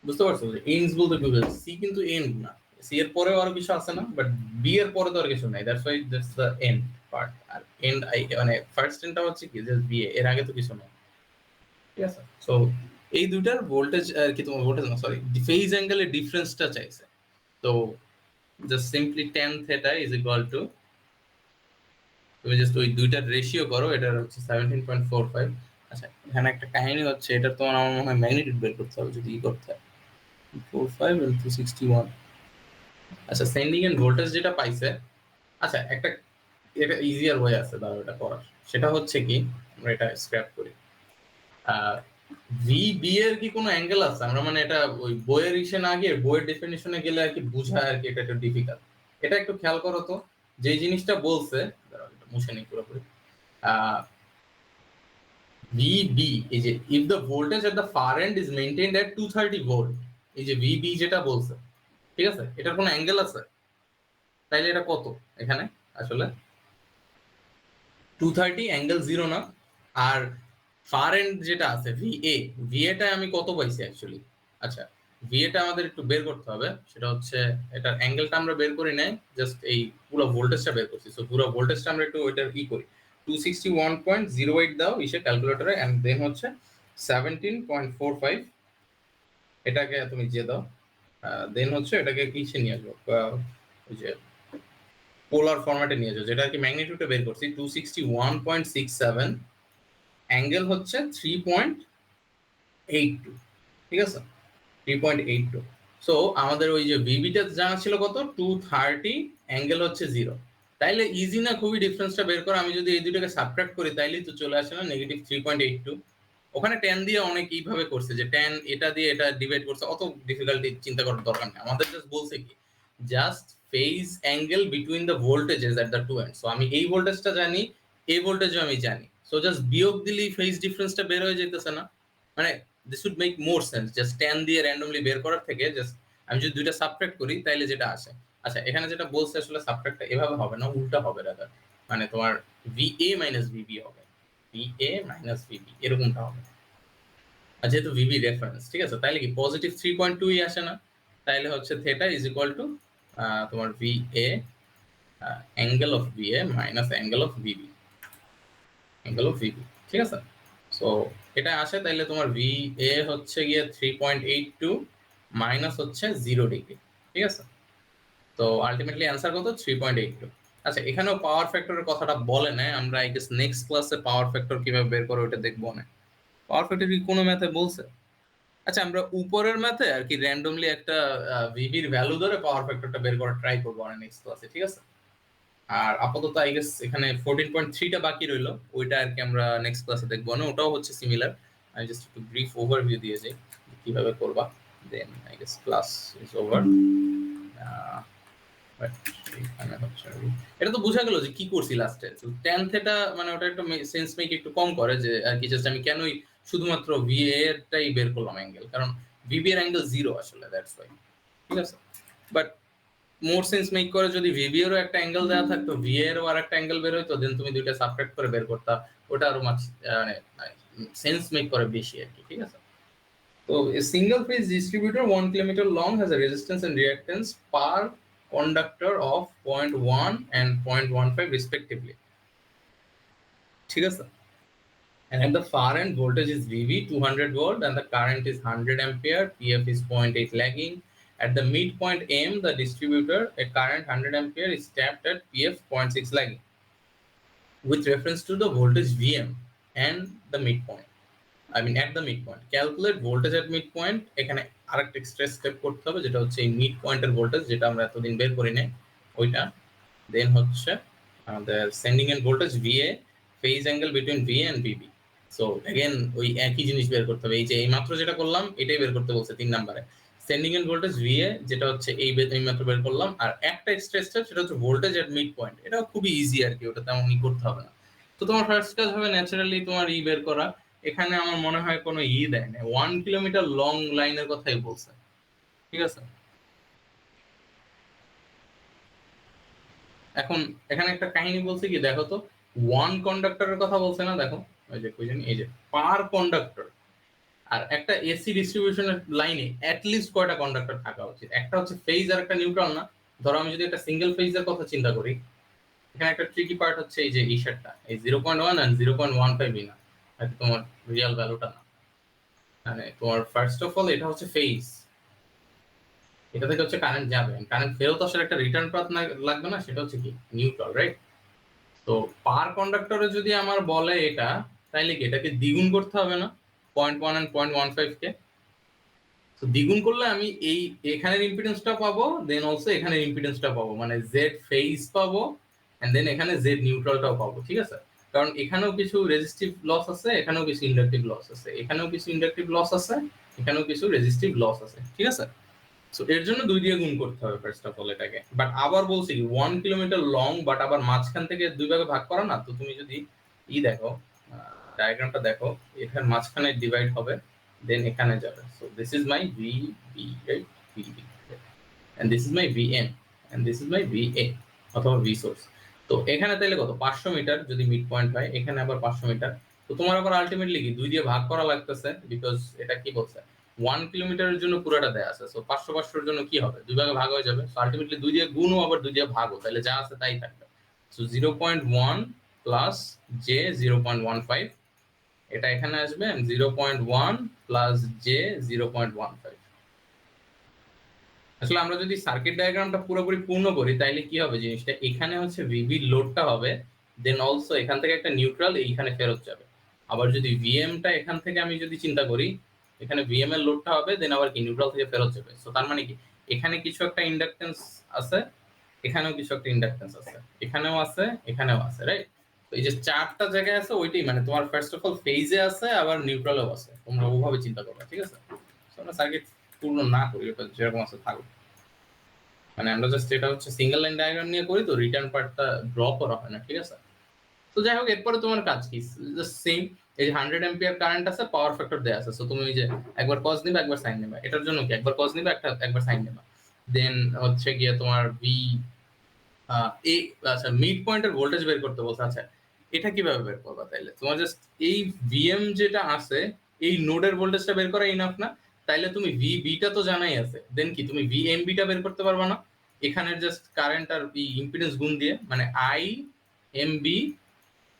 বুঝতে পারছো? যে এন্ডস বলতে কি বুঝাইছে? সি কিন্তু এন্ড না, সি এর পরেও আরো কিছু আছে না, বাট বি এর পরে তো আর কিছু নাই, that's why that's the end part. আর এন্ড মানে ফার্স্ট এন্ডটা হচ্ছে কি জাস্ট বিএ, এর আগে তো কিছু নাই, ঠিক আছে? সো এই দুইটার ভোল্টেজ আর কি, তোমার ভোল্টেজ না সরি ফেজ অ্যাঙ্গেলের ডিফারেন্সটা চাইছে। তো just simply tan theta is equal two, তুমি জাস্ট ওই দুইটার রেশিও করো, এটার হচ্ছে 17.45। আচ্ছা এখানে একটা কাহিনী হচ্ছে, এটা তোমার আমার মনে হয় ম্যাগনিটিউড বের করতে হবে যদি করতে হয়। 45 and 261। আচ্ছা সেন্ডিং এন্ড ভোল্টেজ যেটা পাইছে, আচ্ছা একটা এটা ইজিয়ার ওয়ে আছে দাও এটা করার, সেটা হচ্ছে কি আমরা এটা স্ক্র্যাপ করি। ভিবি এর কি কোনো অ্যাঙ্গেল আছে? আমরা মানে এটা ওই বইয়ের ইসে না গিয়ে বইয়ের ডেফিনিশনে গেলে আর কি বুঝায় আর কি, এটা একটু ডিফিকাল্ট। এটা একটু খেয়াল করো তো, যে জিনিসটা বলছে মুছে নেই পুরোপুরি। ভিবি এই যে if the voltage at the far end is maintained at 230 volt, এই যে ভিবি যেটা বলছে, ঠিক আছে? এটার কোনো অ্যাঙ্গেল আছে? তাইলে এটা কত এখানে আসলে 230 অ্যাঙ্গেল 0 না? আর ফার এন্ড যেটা আছে ভিএটা আমি কত পাইছি অ্যাকচুয়ালি। আচ্ছা, ভিএটা আমাদের একটু বের করতে হবে, সেটা হচ্ছে এটার অ্যাঙ্গেলটা আমরা বের করি নাই, জাস্ট এই পুরো ভোল্টেজটা বের করছি। সো পুরো ভোল্টেজটা আমরা একটু ওইটার করি, 261.08 দাও ইসে ক্যালকুলেটরে, এন্ড দেন হচ্ছে 17.45, এটাকে তুমি যে দাও, দেন হচ্ছে এটাকে কিসে নিয়ে আসবো, ওই যে পোলার ফরম্যাটে নিয়ে যাও, যেটা আর কি ম্যাগনিটিউডটা বের করছি 261.67, অ্যাঙ্গেল হচ্ছে 3.82, ঠিক আছে 3.82। সো আমাদের ওই যে ভিবিটা জানা ছিল কত, 230, অ্যাঙ্গেল হচ্ছে 0। তাইলে ইজি না খুবই ডিফারেন্সটা বের করা? আমি যদি এই দুটোকে সাবট্রাক্ট করি তাইলেই তো চলে আসে না নেগেটিভ 3.82। ওখানে 10 দিয়ে অনেক এইভাবে করছে যে 10 এটা দিয়ে এটা ডিভাইড করছে, অত ডিফিকাল্টি চিন্তা করার দরকার নেই। আমাদের জাস্ট বলছে কি, just phase angle between the voltages at the two end. So আমি এই ভোল্টেজটা জানি, এই ভোল্টেজও আমি জানি, সো জাস্ট বিয়োগ দিলেই ফেজ ডিফারেন্সটা বের হয়ে যেতেছে না? মানে this would make more sense, just 10 দিয়ে র্যান্ডমলি বের করার থেকে জাস্ট আমি যদি দুইটা সাবট্রাক্ট করি তাইলে যেটা আসে। আচ্ছা, এখানে যেটা বলছে আসলে সাবট্রাক্টটা এভাবে হবে না, উল্টা হবে রাদার, মানে তোমার ভিএ মাইনাস ভিবি হবে, ভিএ মাইনাস ভিবি এরকমটা হবে। আর যেহেতু ভিবি রেফারেন্স, ঠিক আছে, তাইলে কি পজিটিভ 3.2 আসে না? তাইলে হচ্ছে থেটা ইজ ইকুয়াল টু তোমার VA angle of VA minus angle of VB, angle of VB, ঠিক আছে। সো এটা আসে, তাইলে তোমার ভিএ হচ্ছে গিয়ে 3.82 মাইনাস হচ্ছে 0 ডিগ্রি, ঠিক আছে। তো আলটিমেটলি অ্যান্সার কত, 3.82। আচ্ছা, এখানেও পাওয়ার ফ্যাক্টরের কথাটা বলে না, আমরা আই গেস নেক্সট ক্লাসে পাওয়ার ফ্যাক্টর কিভাবে বের করে ওটা দেখবো না। পাওয়ার ফ্যাক্টর কি কোনো ম্যাথে বলছে? আচ্ছা, আমরা উপরের ম্যাথে আর কি র্যান্ডমলি একটা ভিবির ভ্যালু ধরে পাওয়ার ফ্যাক্টরটা বের করার ট্রাই করবো না নেক্সট ক্লাসে, ঠিক আছে। আর আপাতত আই গেস এখানে 14.3টা বাকি রইলো, ওইটা আর কি আমরা নেক্সট ক্লাসে দেখবো না, ওটাও হচ্ছে সিমিলার। আমি জাস্ট একটু ব্রিফ ওভারভিউ দিয়ে যাই কিভাবে করবা, then I guess class is over. এটা তো বোঝা গেল যে কি করছি লাস্টে। টেন থেটা মানে ওটা একটা সেন্স মেক একটু কম করে, যে আর কি জাস্ট আমি কেনই শুধুমাত্র ভিএ এরটাই বের করলাম অ্যাঙ্গেল, কারণ ভিবি এর অ্যাঙ্গেল 0 আসলে, দ্যাটস ওয়াই, ঠিক আছে। বাট মোর সেন্স মেক করে যদি ভিবি এরও একটা অ্যাঙ্গেল দেওয়া থাকতো, ভিএ এরও আর একটা অ্যাঙ্গেল বের হইতো, দেন তুমি দুইটা সাবট্রাক্ট করে বের করতা, ওটা আরো মাছ সেন্স মেক করে বেশি আর কি, ঠিক আছে। So a single phase distributor 1 kilometer long has a resistance and reactance per conductor of 0.1 and 0.15 respectively. ঠিক আছে? And at the far end voltage is VV 200 volt and the current is 100 ampere, PF is 0.8 lagging. At the midpoint M, the distributor, a current 100 ampere is tapped at PF 0.6 lagging with reference to the voltage VM and the midpoint. I mean at the midpoint. Calculate voltage at midpoint. এখানে আরেকটা extra step করতে হবে, যেটা হচ্ছে এই mid পয়েন্টের voltage, যেটা আমরা এতদিন বের করি নাই ওইটা। দেন হচ্ছে আমাদের sending end voltage VA, phase angle between VA and VB. So again ওই একই জিনিস বের করতে হবে, এই যে এই মাত্র যেটা করলাম এটাই বের করতে বলছে 3 নম্বরে। সেন্ডিং এন্ড ভোল্টেজ ভিএ, যেটা হচ্ছে এই মাত্র বের করলাম, আর একটা এক্সট্রা স্টেপ সেটা হচ্ছে ভোল্টেজ এট মিড পয়েন্ট। এটাও খুবই ইজি আর কি, ওটা তেমনই করতে হবে না। তো তোমার ফার্স্ট কাজ হবে ন্যাচারালি তোমার বের করা। এখানে আমার মনে হয় কোনো দেয় না, 1 কিলোমিটার লং লাইনের কথাই বলছে, ঠিক আছে। এখন এখানে একটা কাহিনী বলছে কি দেখো তো, 1 কন্ডাক্টরের কথা বলছে না, দেখো ওই যে কই জানি, এই যে পার কন্ডাক্টর। আর একটা এসি ডিস্ট্রিবিউশনের লাইনে অ্যাটলিস্ট কয়টা কন্ডাক্টর থাকা উচিত? একটা হচ্ছে ফেজ আর একটা নিউট্রাল না? ধরো আমি যদি একটা সিঙ্গেল ফেজের কথা চিন্তা করি, এখানে একটা ট্রিকি পার্ট হচ্ছে এই যে এই শেডটা, এই 0.1 আর 0.15 না, আর তোমার রিয়েল ভ্যালুটা না। মানে তোমার ফার্স্ট অফ অল এটা হচ্ছে ফেজ, এটা থেকে হচ্ছে কারেন্ট যাবে, কারেন্ট ফেরত আসার একটা রিটার্ন পাথ লাগবে না, সেটা হচ্ছে কি নিউট্রাল, রাইট? তো পার কন্ডাক্টরে যদি আমার বলে এটা, তাইলে কি এটাকে দ্বিগুণ করতে হবে না 0.1 এন্ড 0.15 কে? তো দ্বিগুণ করলে আমি এই এখানের ইম্পিডেন্সটা পাবো, দেন অলসো এখানের ইম্পিডেন্সটা পাবো, মানে জেড ফেজ পাবো, এন্ড দেন এখানে জেড নিউট্রালটাও পাবো, ঠিক আছে। কারণ এখানেও কিছু রেজিস্টিভ লস আছে, এখানেও কিছু ইন্ডাকটিভ লস আছে, এখানেও কিছু ইন্ডাকটিভ লস আছে, এখানেও কিছু রেজিস্টিভ লস আছে, ঠিক আছে। সো এর জন্য 2 দিয়ে গুণ করতে হবে ফার্স্ট অফ অল এটাকে। বাট আবার বলছি 1 কিলোমিটার লং, বাট আবার মাঝখান থেকে 2 ভাগে ভাগ করা না। তো তুমি যদি দেখো ডায়াগ্রামটা দেখো, এখানে মাঝখানে ডিভাইড হবে, দেন এখানে যাবে। So this is my VB, right? VB, and this is my VM, and this is my VA অথবা ভি সোর্স। তো এখানে তাইলে কত, 500 মিটার যদি মিড পয়েন্ট হয়, এখানে আবার 500 মিটার, তো তোমার আবার আলটিমেটলি কি 2 দিয়ে ভাগ করা লাগতেছে, বিকজ এটা কি বলছে 1 কিলোমিটারের জন্য পুরোটা দেয়া আছে, সো 500 500 এর জন্য কি হবে 2 ভাগে ভাগ হয়ে যাবে, সো আলটিমেটলি 2 দিয়ে গুণও আবার 2 দিয়ে ভাগও, তাহলে যা আছে তাই থাকবে। সো 0.1 প্লাস জে 0.15, এটা এখানে আসবে 0.1 প্লাস জে 0.15। আসলে আমরা যদি সার্কিট ডায়াগ্রামটা পুরোপুরি পূর্ণ করি তাইলে কি হবে জিনিসটা, এখানে হচ্ছে ভিবি লোডটা হবে, দেন অলসো এখান থেকে একটা নিউট্রাল এইখানে ফেরত যাবে। আবার যদি ভিএমটা এখান থেকে আমি যদি চিন্তা করি, এখানে ভিএম এর লোডটা হবে, দেন আবার কি নিউট্রাল থেকে ফেরত যাবে। সো তার মানে কি এখানে কিছু একটা ইন্ডাকটেন্স আছে, এখানেও কিছু একটা ইন্ডাকটেন্স আছে, এখানেও আছে, এখানেও আছে, রাইট? তো এই যে চারটা জায়গায় আছে ওইটাই মানে তোমার ফার্স্ট অফ অল ফেজে আছে আবার নিউট্রালও আছে, তোমরা ওভাবে চিন্তা করবে, ঠিক আছে? সো আমরা সার্কিট পূর্ণ না করি, ওটা যেরকম আছে থাকুক, মানে আমরা জাস্ট এটা হচ্ছে সিঙ্গেল লাইন ডায়াগ্রাম নিয়ে করি, তো রিটার্ন পার্টটা ড্র করা হয় না, ঠিক আছে? তো যাই হোক, এরপরে তোমার কাজ কি, জাস্ট সেম, এই যে 100 এম্পিয়ার কারেন্ট আছে, পাওয়ার ফ্যাক্টর দেয়া আছে, সো তুমি ওই যে একবার কজ নিবা একবার সাইন নিবা, এটার জন্য কি একবার কজ নিবা একবার সাইন নিবা, দেন হচ্ছে গিয়ে তোমার ভি এই আচ্ছা মিড পয়েন্টের ভোল্টেজ বের করতে বলছে। আচ্ছা এটা কিভাবে বের করবা, তাইলে তোমার জাস্ট এই ভিএম যেটা আছে এই নোডের ভোল্টেজটা বের করা ইনাফ না? তাইলে তুমি ভিবিটা তো জানাই আছে, দেন কি তুমি ভিএমবিটা বের করতে পারবা না? এখানের জাস্ট কারেন্ট আর ইম্পিডেন্স গুণ দিয়ে, মানে I M B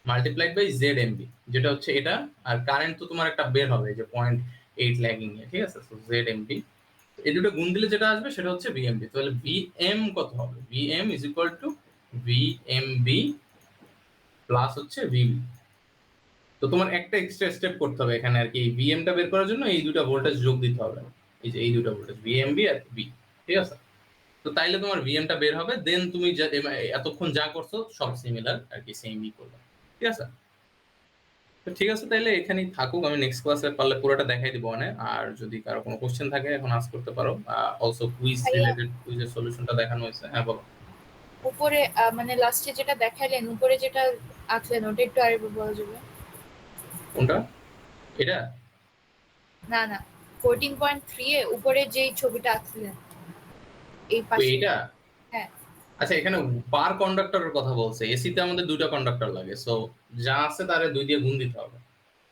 multiplied by Z M B, যেটা হচ্ছে এটা, আর কারেন্ট তো তোমার একটা বের হবে যে 0.8 ল্যাগিং এ, ঠিক আছে? সো জেড এম বি, এই দুটো গুণ দিলে যেটা আসবে সেটা হচ্ছে ভিএমবি। তাহলে ভিএম কত হবে, VM is equal to VMB plus হচ্ছে ভিবি। তো তোমার একটা এক্সট্রা স্টেপ করতে হবে এখানে আর কি, এই ভিএমটা বের করার জন্য এই দুটো ভোল্টেজ যোগ দিতে হবে, এই যে এই দুটো ভোল্টেজ ভিএমবি আর বি, ঠিক আছে? তো তাইলে তোমার ভিএমটা বের হবে, দেন তুমি এতক্ষণ যা করছো সব সিমিলার আর কি, সেমই করবে, ঠিক আছে? তো ঠিক আছে, তাইলে এখানেই থাকুক, আমি নেক্সট ক্লাসে পারলে পুরোটা দেখাই দিব মানে, আর যদি কারো কোনো কোশ্চেন থাকে এখন আস্ক করতে পারো। অলসো কুইজ ভাইয়া রিলেটেড কুইজের সলিউশনটা দেখানো হয়েছে, হ্যাঁ বলো। উপরে মানে লাস্টে যেটা দেখাইলেন উপরে যেটা আঁকলেন ওটা একটু আরেকবার বলা যাবে? কোনটা? এটা? না না, 14.3 এ উপরে যেই ছবিটা আঁকলেন এই ও পাশে। এইটা? হ্যাঁ। আচ্ছা এখানে পার কন্ডাক্টরের কথা বলছে, এসিতে আমাদের দুইটা কন্ডাক্টর লাগে, সো যা আছে তারে 2 দিয়ে গুণ দিতে হবে,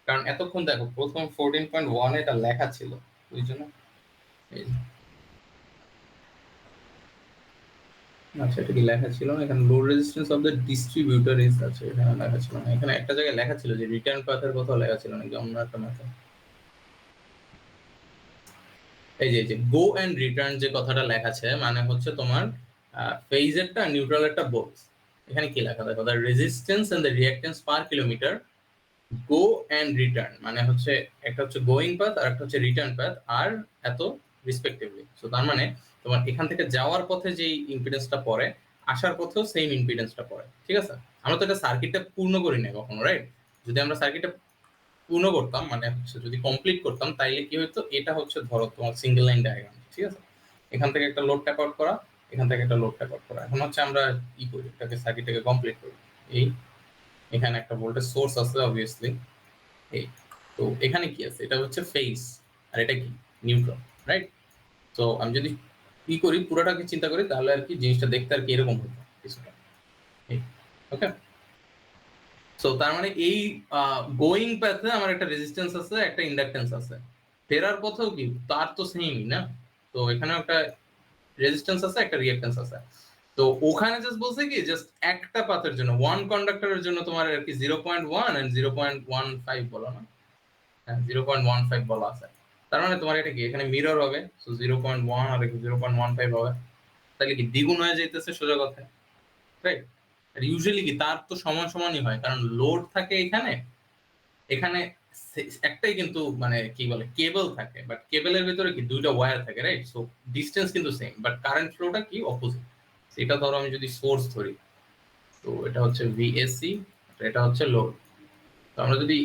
কারণ এতক্ষণ দেখো প্রথম 14.1 এটা লেখা ছিল, ওই জন্য এই যে। আচ্ছা এটা কি লেখা ছিল না এখানে, load resistance of the distributor is, আছে এখানে লেখা ছিল না, এখানে একটা জায়গায় লেখা ছিল যে রিটার্ন পাথের কথা লেখা ছিল নাকি অন্য একটা মেথড। এই যে গো এন্ড রিটার্ন যে কথাটা লেখা আছে মানে হচ্ছে তোমার ফেজেরটা নিউট্রালেরটা বোথ। এখানে কি লেখা, দেখো the resistance and the reactance per kilometre go and return, মানে হচ্ছে একটা হচ্ছে গোয়িং পাথ আর একটা হচ্ছে রিটার্ন পাথ, আর এত রেসপেক্টিভলি। সো তার মানে তোমার এখান থেকে যাওয়ার পথে যেই ইম্পিডেন্সটা পড়ে, আসার পথেও সেম ইম্পিডেন্সটা পড়ে, ঠিক আছে? আমরা তো এটা সার্কিটটা পূর্ণ করি না কখনো, রাইট? যদি আমরা সার্কিটটা পূর্ণ করতাম মানে হচ্ছে যদি কমপ্লিট করতাম তাইলে কি হতো, এটা হচ্ছে ধরো তোমার সিঙ্গেল লাইন ডায়াগ্রাম, ঠিক আছে? এখান থেকে একটা লোড ট্যাপ আউট করা, এখান থেকে একটা লোড ট্যাপ আউট করা, এখন হচ্ছে আমরা ই করি এটাকে সার্কিটটাকে কমপ্লিট করি। এই এখানে একটা ভোল্টেজ সোর্স আছে অবভিয়াসলি, এই তো এখানে কি আছে, এটা হচ্ছে ফেজ আর এটা কি নিউট্রাল, রাইট? তো আমি যদি কি করি পুরোটাকে চিন্তা করি তাহলে আর কি জিনিসটা দেখতে আর কি এরকম হতো কিছুটা, ওকে? সো তার মানে এই গোয়িং প্যাথে আমার একটা রেজিস্ট্যান্স আছে একটা ইন্ডাকটেন্স আছে, ফেরার পথেও কি তার তো সেমই না, তো এখানে একটা রেজিস্ট্যান্স আছে একটা রিঅ্যাকট্যান্স আছে। তো ওখানে জাস্ট বলছে কি জাস্ট একটা পাথের জন্য ওয়ান কন্ডাক্টরের জন্য তোমার আর কি 0.1 এন্ড 0.15 বলো না, হ্যাঁ 0.15 বলা আছে, তার মানে তোমার এটা কি এখানে মিরর হবে, সো 0.1 আর 0.15 হবে, তাহলে কি দ্বিগুণ হয়ে যাইতেছে সোজা কথা, রাইট? আর ইউজুয়ালি কি তার তো সমান সমানই হয়, কারণ লোড থাকে এখানে, এখানে একটাই কিন্তু মানে কি বলে কেবল থাকে, বাট কেবলের ভিতরে কি দুইটা ওয়্যার থাকে, রাইট? সো ডিসটেন্স কিন্তু সেম, বাট কারেন্ট ফ্লোটা কি অপোজিট। সেটা ধরো আমি যদি সোর্স ধরি, তো এটা হচ্ছে ভিএসসি, এটা হচ্ছে লোড। তো আমরা যদি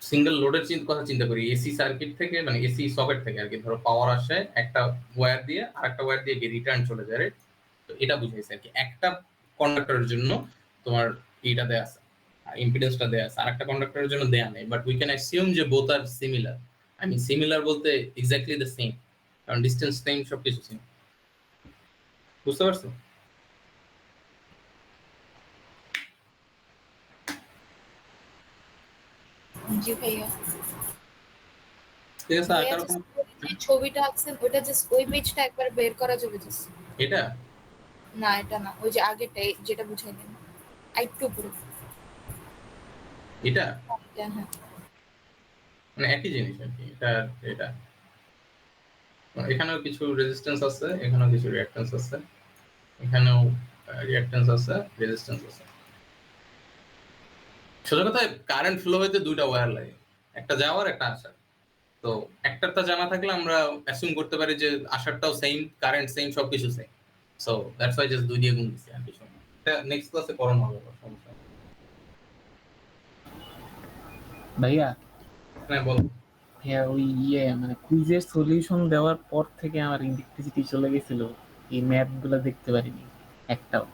সিঙ্গেল লোডের কথা চিন্তা করি, এসি সার্কিট থেকে মানে এসি সকেট থেকে আর কি, ধরো পাওয়ার আসে একটা ওয়্যার দিয়ে আর একটা ওয়্যার দিয়ে রিটার্ন চলে যায়, রাইট? তো এটা বুঝাইছে আর কি একটা কন্ডাক্টরের জন্য তোমার এইটা দেয়া আছে, ইম্পিডেন্সটা দেয়া আছে, আরেকটা কন্ডাক্টরের জন্য দেয়া নেই, বাট উই ক্যান অ্যাসিউম যে both are similar. I mean similar বলতে এক্স্যাক্টলি দ্য সেম, কারণ ডিসটেন্স সেম, সবকিছু সেম। বুঝতে পারছো? জি ভাইয়া। ঠিক আছে, আর ভাইয়া কারো জাস্ট কোনো? যে ছবিটা আঁকছেন ওইটা জাস্ট ওই পেজটা একবার বের করা যাবে জাস্ট? এটা না এটা না, ওই যে আগেরটা যেটা বুঝাইলেন আরেকটু উপরে। এটা এটা, হ্যাঁ। মানে একই জিনিস আর কি, এটা এটা এখানেও কিছু রেজিস্ট্যান্স আছে, এখানেও কিছু রিঅ্যাকট্যান্স আছে, এখানেও রিঅ্যাকট্যান্স আছে, রেজিস্ট্যান্স আছে। সোজা কথা, কারেন্ট ফ্লো হইতে দুইটা ওয়্যার লাগে, একটা যাওয়ার একটা আসার। তো একটারটা জানা থাকলে আমরা অ্যাসিউম করতে পারি যে আসারটাও সেম, কারেন্ট সেম, সবকিছু same. So that's why just দুই দিয়ে গুণ দিছি আর কিছু না। এটা নেক্সট ক্লাসে পড়ানো হবে, সমস্যা নেই। ভাইয়া হ্যাঁ বল। হ্যাঁ, ওই মানে কুইজের সলিউশন দেওয়ার পর থেকে আমার ইলেকট্রিসিটি চলে গেছিল, এই ম্যাথ গুলো দেখতে পারিনি একটাও।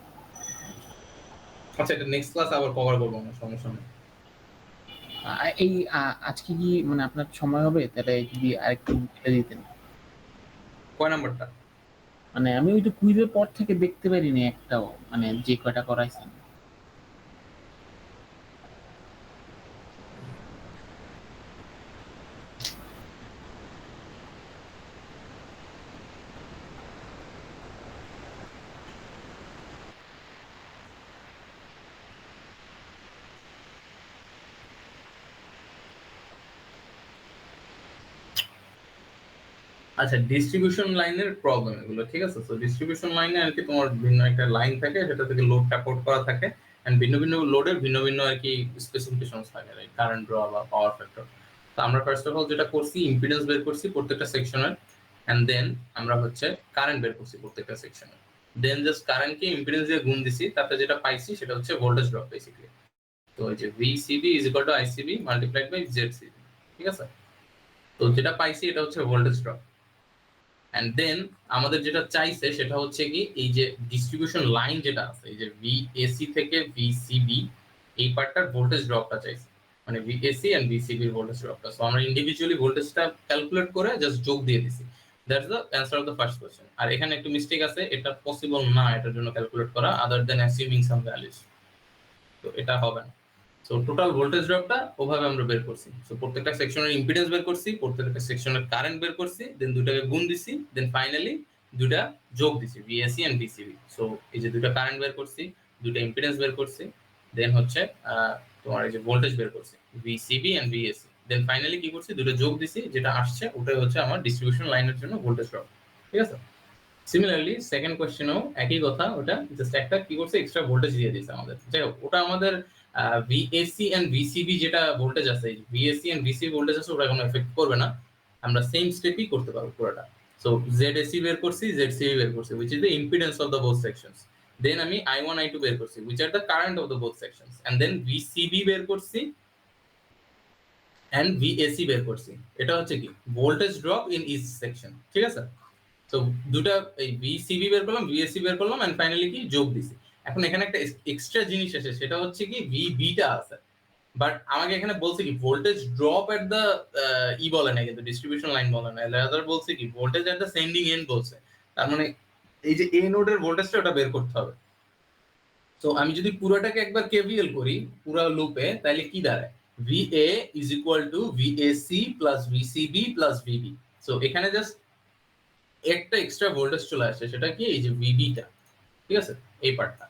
আচ্ছা, এটা নেক্সট ক্লাস আবার কভার করবো না, সমস্যা নেই। এই আজকে কি মানে আপনার সময় হবে? তাহলে যদি আরেকটু বলে দিতেন। কয় নাম্বারটা? মানে আমি ওই তো কুইজের পর থেকে দেখতে পারিনি একটাও, মানে যে কয়টা করাইছেন। আচ্ছা, ডিস্ট্রিবিউশন লাইনের প্রবলেম এগুলো, ঠিক আছে। তো ডিস্ট্রিবিউশন লাইনে আর কি তোমার ভিন্ন একটা লাইন থাকে, সেটা থেকে লোড সাপোর্ট করা থাকে, এন্ড ভিন্ন ভিন্ন লোডের ভিন্ন ভিন্ন আর কি স্পেসিফিকেশনস থাকে, লাইক কারেন্ট ড্র বা পাওয়ার ফ্যাক্টর। তো আমরা ফার্স্ট অফ অল যেটা করছি, ইম্পিডেন্স বের করছি প্রত্যেকটা সেকশনের, এন্ড দেন আমরা হচ্ছে কারেন্ট বের করছি প্রত্যেকটা সেকশনের। দেন জাস্ট কারেন্টকে ইম্পিডেন্স দিয়ে গুণ দিছি, তাতে যেটা পাইছি সেটা হচ্ছে ভোল্টেজ ড্রপ বেসিক্যালি। তো এই যে VCB is equal to ICB multiplied by ZCB, ঠিক আছে। তো যেটা পাইছি এটা হচ্ছে ভোল্টেজ ড্রপ। এন্ড দেন আমাদের যেটা চাইছে সেটা হচ্ছে কি, এই যে ডিস্ট্রিবিউশন লাইন যেটা আছে, এই যে ভিএসি থেকে ভিসিবি, এই পার্টটার ভোল্টেজ ড্রপটা চাইছে, মানে ভিএসি এন্ড ভিসিবি এর ভোল্টেজ ড্রপটা। সো আমরা ইন্ডিভিজুয়ালি ভোল্টেজটা ক্যালকুলেট করে জাস্ট যোগ দিয়ে দিছি। That's the answer of the first question. আর এখানে একটু মিস্টেক আছে, এটা পসিবল না এটার জন্য ক্যালকুলেট করা, আদার দেন অ্যাসিউমিং সাম ভ্যালুজ। তো এটা হবে না। সো টোটাল ভোল্টেজ ড্রপটা ওভাবে আমরা বের করছি। সো প্রত্যেকটা সেকশনের ইম্পিডেন্স বের করছি, প্রত্যেকটা সেকশনের কারেন্ট বের করছি, দেন দুটাকে গুণ দিছি, দেন ফাইনালি দুটা যোগ দিছি, ভিএসি এন্ড ভিসিবি। সো এই যে দুটা কারেন্ট বের করছি, দুটা ইম্পিডেন্স বের করছি, দেন হচ্ছে তোমার এই যে ভোল্টেজ বের করছি, VCB and VAC. Then finally কি করছি, দুটো যোগ দিছি, যেটা আসছে ওটাই হচ্ছে আমার ডিস্ট্রিবিউশন লাইনের জন্য ভোল্টেজ ড্রপ, ঠিক আছে। সিমিলারলি সেকেন্ড কোশ্চেনও একই কথা, ওটা জাস্ট একটা কি করছে, এক্সট্রা ভোল্টেজ দিয়ে দিয়েছে আমাদের। যাই হোক, ওটা আমাদের ভিএসি এন্ড ভিসিবি যেটা ভোল্টেজ আছে, ভিএসি এন্ড ভিসিবি ভোল্টেজ আছে, ওটা কোনো এফেক্ট করবে না, আমরা সেম স্টেপই করতে পারবো পুরোটা। সো জেডএসি বের করছি, জেডসিবি বের করছি, which is the impedance of the both sections. দেন আমি I1 I2 বের করছি, which are the current of the both sections, and then VCB বের করছি and ভিএসি বের করছি। এটা হচ্ছে কি voltage drop in each section, ঠিক আছে। তো দুটা এই ভিসিবি বের করলাম, ভিএসসি বের করলাম, এন্ড ফাইনালি কি যোগ দিছি। এখন এখানে একটা এক্সট্রা জিনিস আছে, সেটা হচ্ছে কি ভিবিটা আছে, বাট আমাকে এখানে বলছে কি ভোল্টেজ ড্রপ এট দ্য বলে না, কিন্তু ডিস্ট্রিবিউশন লাইন বলে না, রাদার বলছে কি voltage at the sending end বলছে। তার মানে এই যে এ নোডের ভোল্টেজটা ওটা বের করতে হবে। তো আমি যদি পুরোটাকে একবার কেভিএল করি পুরো লুপে, তাহলে কি দাঁড়ায়, VA is equal to VAC plus VCB plus VB. So এখানে জাস্ট একটা এক্সট্রা ভোল্টেজ চলে আসে, সেটা কি এই যে ভিবিটা, ঠিক আছে, এই পার্টটা।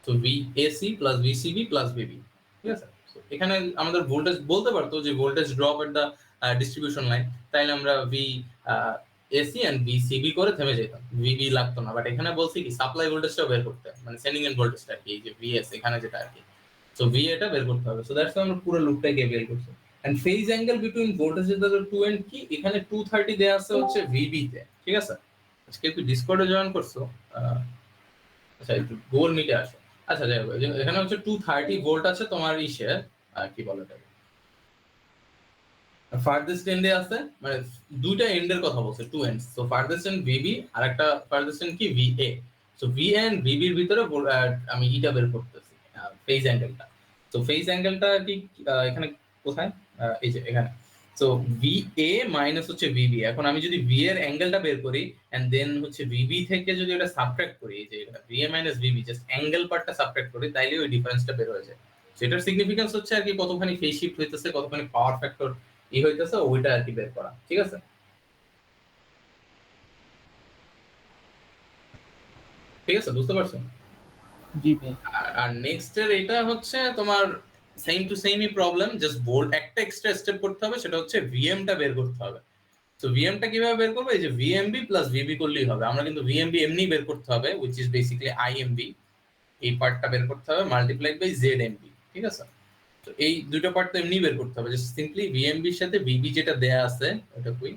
তো ভিএসি প্লাস ভিসিবি প্লাস ভিবি, ঠিক আছে। এখানে আমাদের ভোল্টেজ বলতে পারতো যে voltage drop at the distribution line, তাইলে আমরা ভি এসি এন্ড ভিসিবি করে থেমে যেতাম, ভিবি লাগতো না। বাট এখানে বলছি কি সাপ্লাই ভোল্টেজটা বের করতে, মানে সেন্ডিং এন্ড ভোল্টেজটা কি, এই যে ভিএস এখানে যেটা আর কি। সো ভি এটা বের করতে হবে। সো দ্যাটস আমরা পুরো লুপটাই কেভিএল করছি। And phase angle between voltages the two end কি, এখানে 230 দেয়া আছে হচ্ছে ভিবি তে, ঠিক আছে। আজকে একটু ডিসকর্ডে জয়েন করছো, আচ্ছা একটু গুগল মিটে আসো। আচ্ছা যাই হোক, এখানে হচ্ছে 230 ভোল্ট আছে তোমার ইসে, কি বলে এটাকে, ফার্দেস্ট এন্ডে আছে, মানে দুইটা এন্ডের কথা বলছে, two ends. So farthest end VB আর একটা ফার্দেস্ট এন্ড কি ভিএ। সো ভি এন্ড ভিবির ভিতরে আমি ইটা বের করতেছি, ফেজ অ্যাঙ্গেলটা। তো ফেজ অ্যাঙ্গেলটা কি এখানে কোথায়, এই যে এখানে। সো ভিএ মাইনাস হচ্ছে ভিবি। এখন আমি যদি ভি এর অ্যাঙ্গেলটা বের করি এন্ড দেন হচ্ছে ভিবি থেকে যদি এটা সাবট্রাক্ট করি, এই যে এটা VA minus VB, just angle পার্টটা সাবট্রাক্ট করি, তাইলে ওই ডিফারেন্সটা বের হয়ে যায়। যেটার সিগনিফিকেন্স হচ্ছে আর কি কতখানি ফেজ শিফট হইতেছে, কতখানি পাওয়ার ফ্যাক্টর হইতেছে, ওইটা আর কি বের করা। ঠিক আছে, ঠিক আছে, বুঝতে পারছো? জি ভাই। আর নেক্সট এর এটা হচ্ছে তোমার সেম টু সেমই প্রবলেম, জাস্ট বোল্ড একটা এক্সট্রা স্টেপ করতে হবে, সেটা হচ্ছে ভিএম টা বের করতে হবে। তো ভিএম টা কিভাবে বের করবো? এই যে ভিএমবি প্লাস ভিবি করলেই হবে। আমরা কিন্তু ভিএমবি এমনি বের করতে হবে, উইচ ইজ বেসিক্যালি আইএমবি, এই পার্টটা বের করতে হবে মাল্টিপ্লাইড বাই জেডএমবি। ঠিক আছে, তো এই দুটো পার্ট তো এমনি বের করতে হবে, জাস্ট সিম্পলি ভিএমবির সাথে ভিবি যেটা দেয়া আছে ওটা কই,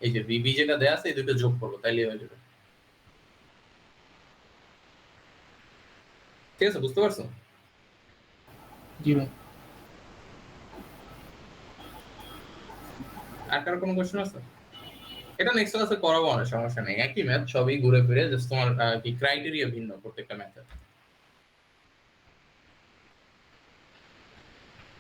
এই যে ভিবি যেটা দেয়া আছে এই দুটো যোগ করবো, তাইলে হয়ে যাবে। ঠিক আছে, বুঝতে পারছো? জি ভাই। আর কারো কোনো কোশ্চেন আছে? এটা নেক্সট ক্লাসে করাবো, অনেক সমস্যা নেই, একই ম্যাথ, সবই ঘুরে ফিরে, জাস্ট তোমার কি ক্রাইটেরিয়া ভিন্ন প্রত্যেকটা ম্যাথের।